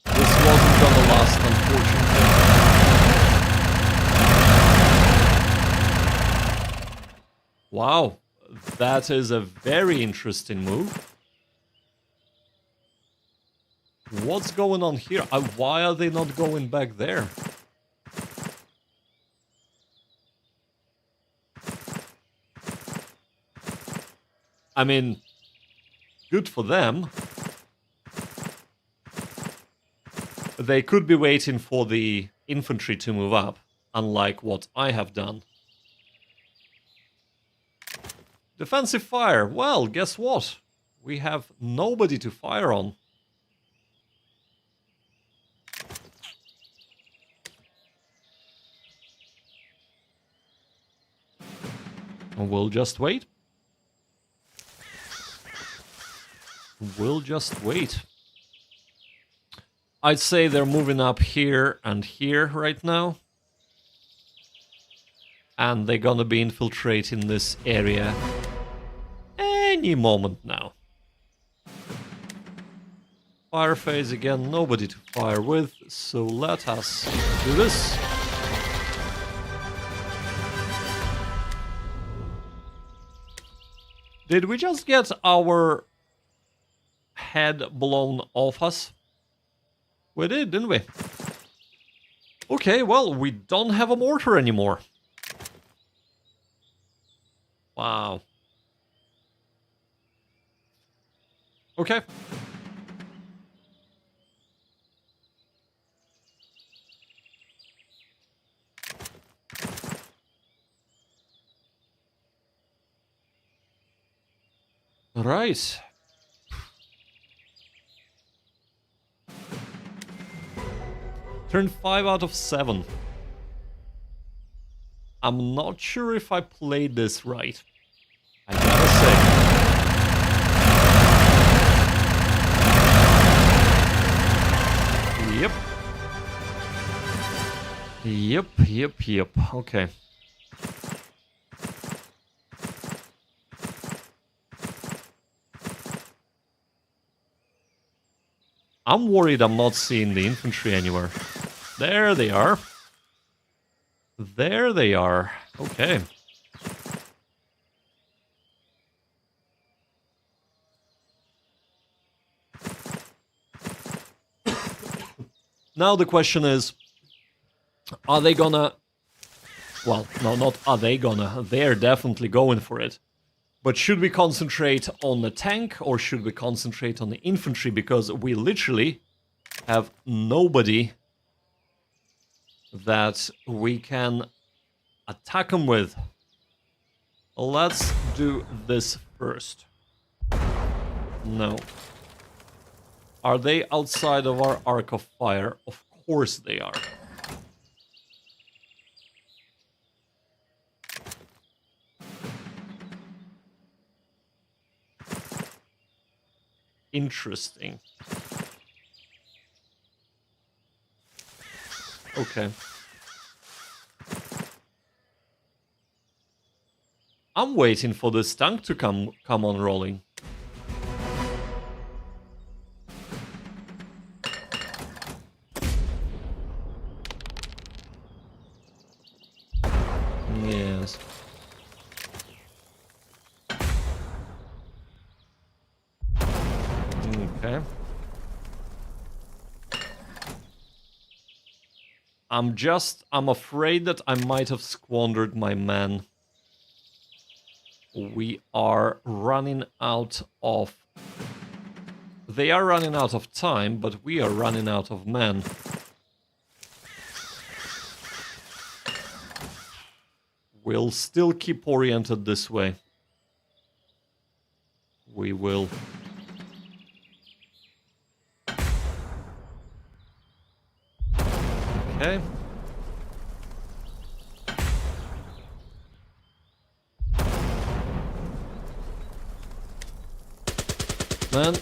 [SPEAKER 1] This wasn't gonna last, unfortunately. Wow, that is a very interesting move. What's going on here? Why are they not going back there? I mean, good for them. They could be waiting for the infantry to move up, unlike what I have done. Defensive fire. Well, guess what? We have nobody to fire on. And we'll just wait. We'll just wait. I'd say they're moving up here and here right now. And they're gonna be infiltrating this area any moment now. Fire phase again, nobody to fire with, so let us do this. Did we just get our head blown off us? We did, didn't we? Okay, well, we don't have a mortar anymore. Wow. Okay. Right. Turn 5 out of 7. I'm not sure if I played this right. I gotta say. Yep. Yep. Okay. I'm worried I'm not seeing the infantry anywhere. There they are. There they are. Okay. Now the question is, are they gonna... Well, no, not are they gonna. They're definitely going for it. But should we concentrate on the tank or should we concentrate on the infantry? Because we literally have nobody that we can attack them with. Let's do this first. No. Are they outside of our arc of fire? Of course they are. Interesting. Okay. I'm waiting for this tank to come on rolling. Yes. Okay. I'm afraid that I might have squandered my men. We are running out of... They are running out of time, but we are running out of men. We'll still keep oriented this way. We will. Okay. Man.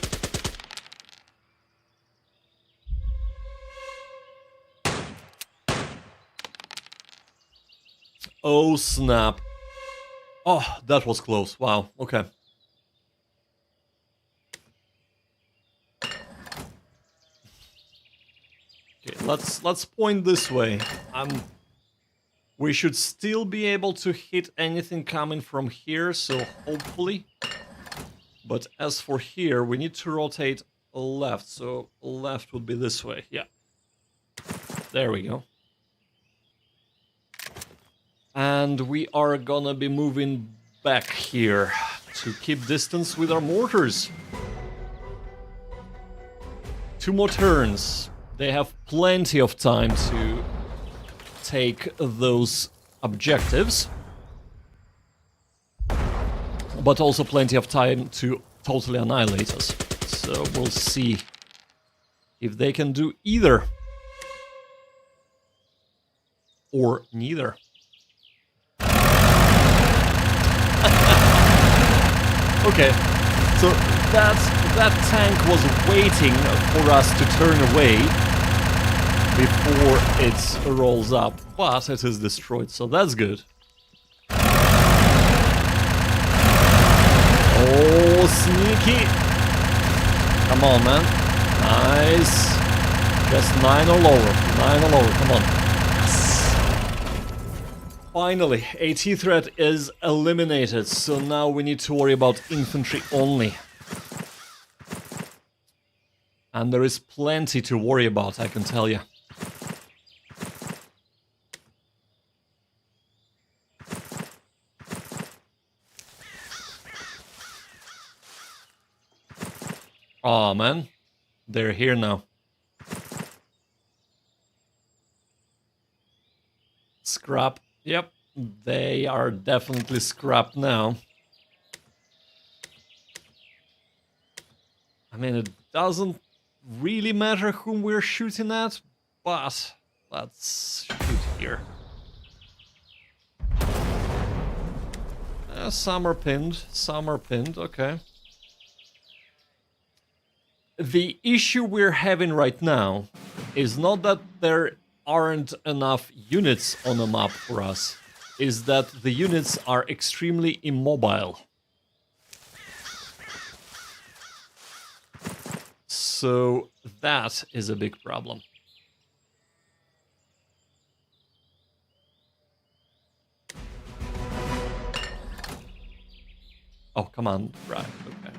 [SPEAKER 1] Oh, snap. Oh, that was close. Wow. Okay. Okay, let's point this way. We should still be able to hit anything coming from here, so hopefully. But as for here, we need to rotate left, so left would be this way. Yeah. There we go. And we are gonna be moving back here to keep distance with our mortars. 2 more turns. They have plenty of time to take those objectives. But also plenty of time to totally annihilate us. So we'll see if they can do either. Or neither. Okay, so that tank was waiting for us to turn away before it rolls up, but it is destroyed, so that's good. Oh, sneaky! Come on, man. Nice. Just 9 or lower. 9 or lower, come on. Yes! Finally, AT threat is eliminated, so now we need to worry about infantry only. And there is plenty to worry about, I can tell you. Aw, man. They're here now. Scrap. Yep. They are definitely scrapped now. I mean, it doesn't really matter whom we're shooting at, but let's shoot here. Some are pinned, okay. The issue we're having right now is not that there aren't enough units on the map for us is that the units are extremely immobile. So that is a big problem. Oh, come on. Right, okay.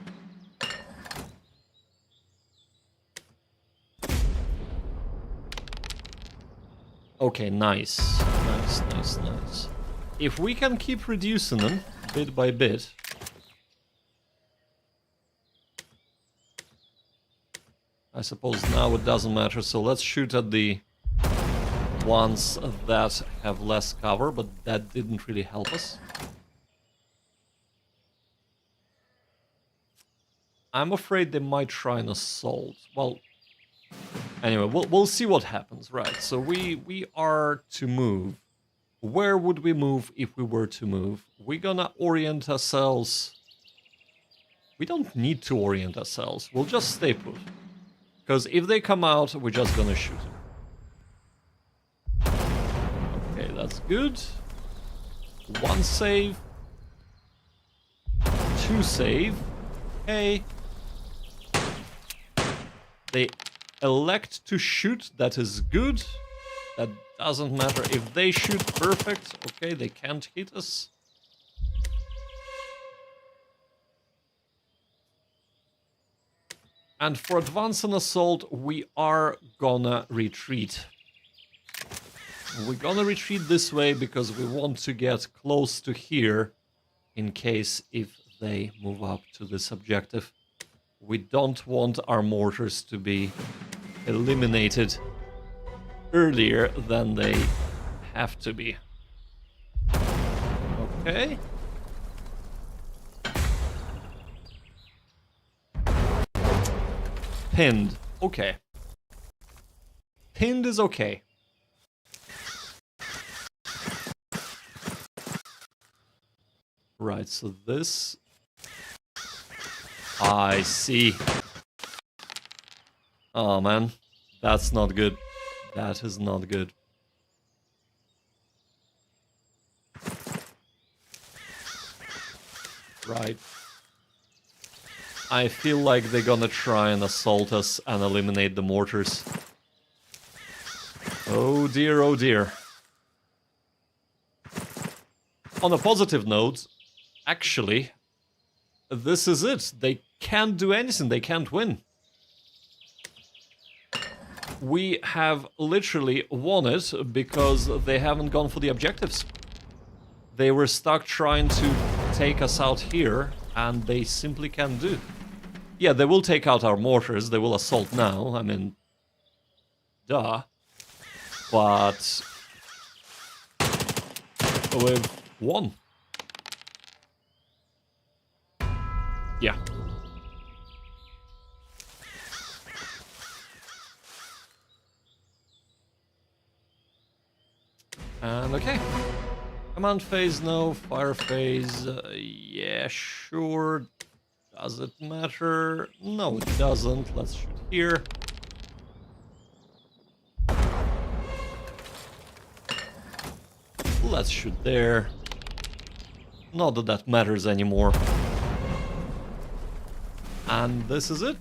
[SPEAKER 1] Okay, nice. Nice. If we can keep reducing them bit by bit... I suppose now it doesn't matter, so let's shoot at the ones that have less cover, but that didn't really help us. I'm afraid they might try an assault. Well, anyway, we'll see what happens, right? So we are to move. Where would we move if we were to move? We're gonna orient ourselves. We don't need to orient ourselves. We'll just stay put. Because if they come out, we're just gonna shoot them. Okay, that's good. 1 save. 2 save. Okay. They elect to shoot, that is good. That doesn't matter if they shoot, perfect. Okay, they can't hit us. And for advance and assault, we are gonna retreat. We're gonna retreat this way because we want to get close to here in case if they move up to this objective. We don't want our mortars to be eliminated earlier than they have to be. Okay. Pinned. Okay. Pinned is okay. Right, so this... I see. Oh man, that's not good. That is not good. Right. I feel like they're gonna try and assault us and eliminate the mortars. Oh dear, oh dear. On a positive note, actually, this is it. They can't do anything. They can't win. We have literally won it because they haven't gone for the objectives. They were stuck trying to take us out here, and they simply can't do. Yeah, they will take out our mortars. They will assault now. I mean, duh. But we've won. Yeah. And okay. Command phase, no. Fire phase, yeah, sure. Does it matter? No, it doesn't. Let's shoot here. Let's shoot there. Not that that matters anymore. And this is it.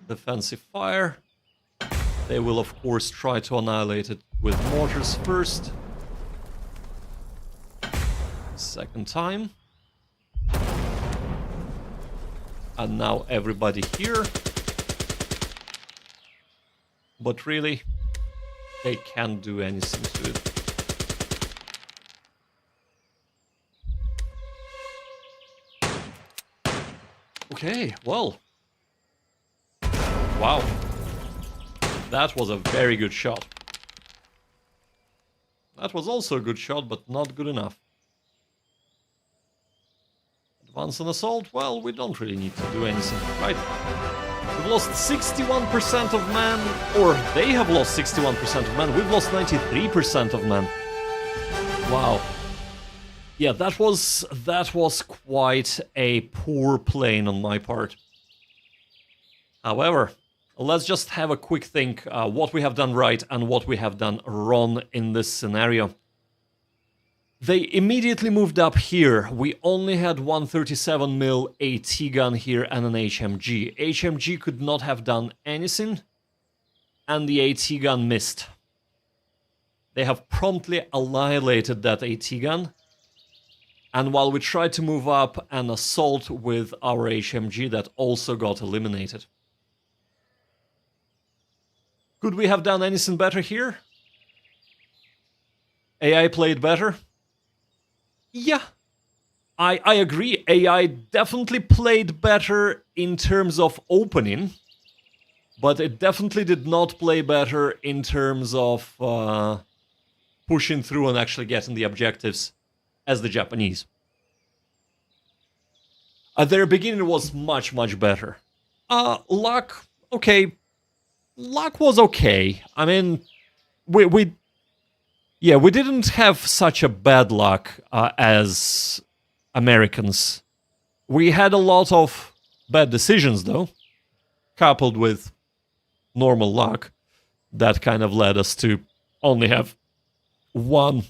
[SPEAKER 1] Defensive fire. They will, of course, try to annihilate it with mortars first. Second time. And now everybody here. But really, they can't do anything to it. Okay, well. Wow. That was a very good shot. That was also a good shot, but not good enough. Advance and assault? Well, we don't really need to do anything, right? We've lost 61% of men, or they have lost 61% of men. We've lost 93% of men. Wow. Yeah, that was quite a poor playing on my part. However, let's just have a quick think what we have done right and what we have done wrong in this scenario. They immediately moved up here. We only had 137mm AT gun here and an HMG. HMG could not have done anything, and the AT gun missed. They have promptly annihilated that AT gun. And while we tried to move up and assault with our HMG, that also got eliminated. Could we have done anything better here? AI played better? Yeah, I agree. AI definitely played better in terms of opening, but it definitely did not play better in terms of pushing through and actually getting the objectives as the Japanese. At their beginning was much, much better. Luck, okay. Luck was okay. I mean, we didn't have such a bad luck as Americans. We had a lot of bad decisions, though, coupled with normal luck. That kind of led us to only have one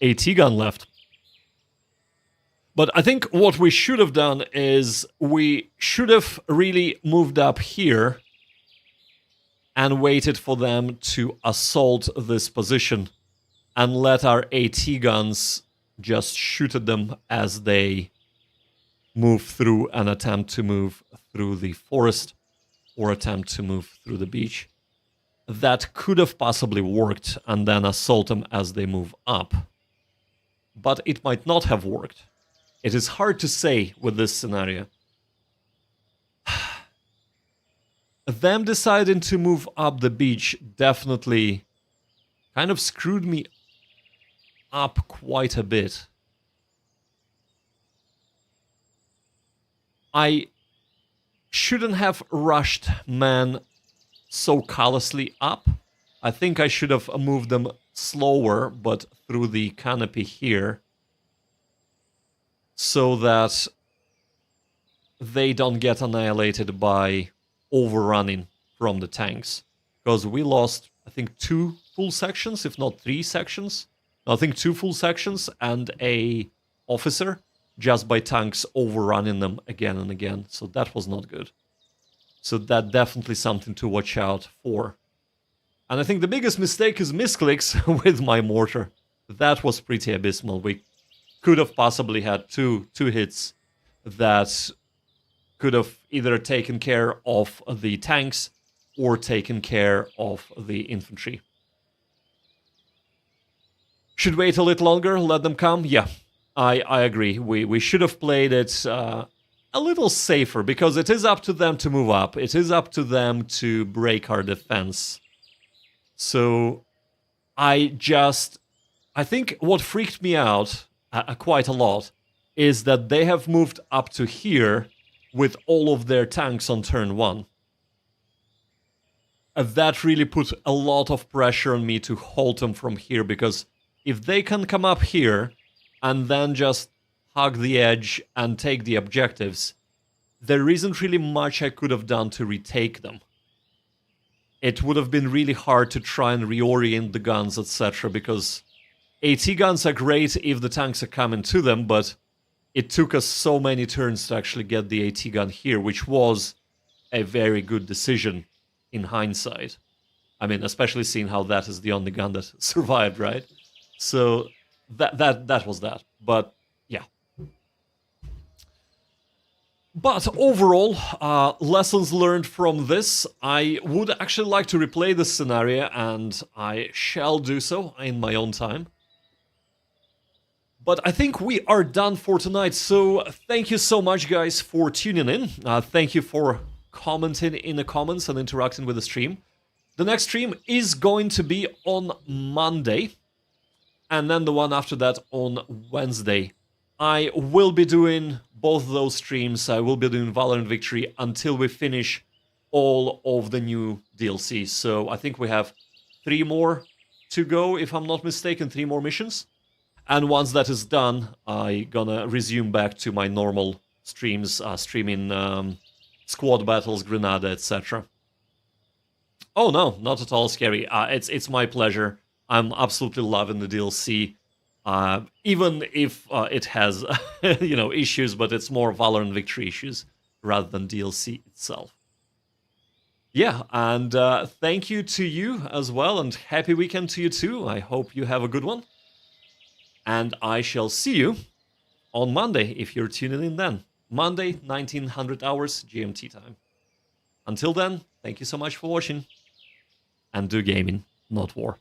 [SPEAKER 1] AT gun left. But I think what we should have done is we should have really moved up here and waited for them to assault this position and let our AT guns just shoot at them as they move through and attempt to move through the forest or attempt to move through the beach. That could have possibly worked, and then assault them as they move up. But it might not have worked. It is hard to say with this scenario. Them deciding to move up the beach definitely kind of screwed me up quite a bit. I shouldn't have rushed men so callously up. I think I should have moved them slower, but through the canopy here, so that they don't get annihilated by overrunning from the tanks. Because we lost, I think, 2 full sections, if not 3 sections. I think 2 full sections and a officer just by tanks overrunning them again and again. So that was not good. So that definitely something to watch out for. And I think the biggest mistake is misclicks with my mortar. That was pretty abysmal. We could have possibly had two hits that could have either taken care of the tanks or taken care of the infantry. Should wait a little longer, let them come? Yeah, I agree. We should have played it a little safer, because it is up to them to move up. It is up to them to break our defense. So I think what freaked me out quite a lot is that they have moved up to here with all of their tanks on turn 1. That really put a lot of pressure on me to hold them from here, because if they can come up here and then just hug the edge and take the objectives, there isn't really much I could have done to retake them. It would have been really hard to try and reorient the guns, etc., because AT guns are great if the tanks are coming to them, but it took us so many turns to actually get the AT gun here, which was a very good decision in hindsight. I mean, especially seeing how that is the only gun that survived, right? So that was that. But yeah. But overall, lessons learned from this. I would actually like to replay this scenario, and I shall do so in my own time. But I think we are done for tonight, so thank you so much, guys, for tuning in. Thank you for commenting in the comments and interacting with the stream. The next stream is going to be on Monday, and then the one after that on Wednesday. I will be doing both those streams. I will be doing Valor Victory until we finish all of the new DLCs. So I think we have 3 more to go, if I'm not mistaken, 3 more missions. And once that is done, I'm gonna resume back to my normal streams, streaming squad battles, Grenada, etc. Oh no, not at all scary. It's my pleasure. I'm absolutely loving the DLC. Even if it has, issues, but it's more Valor and Victory issues rather than DLC itself. Yeah, and thank you to you as well, and happy weekend to you too. I hope you have a good one. And I shall see you on Monday if you're tuning in then. Monday, 1900 hours GMT time. Until then, thank you so much for watching. And do gaming, not war.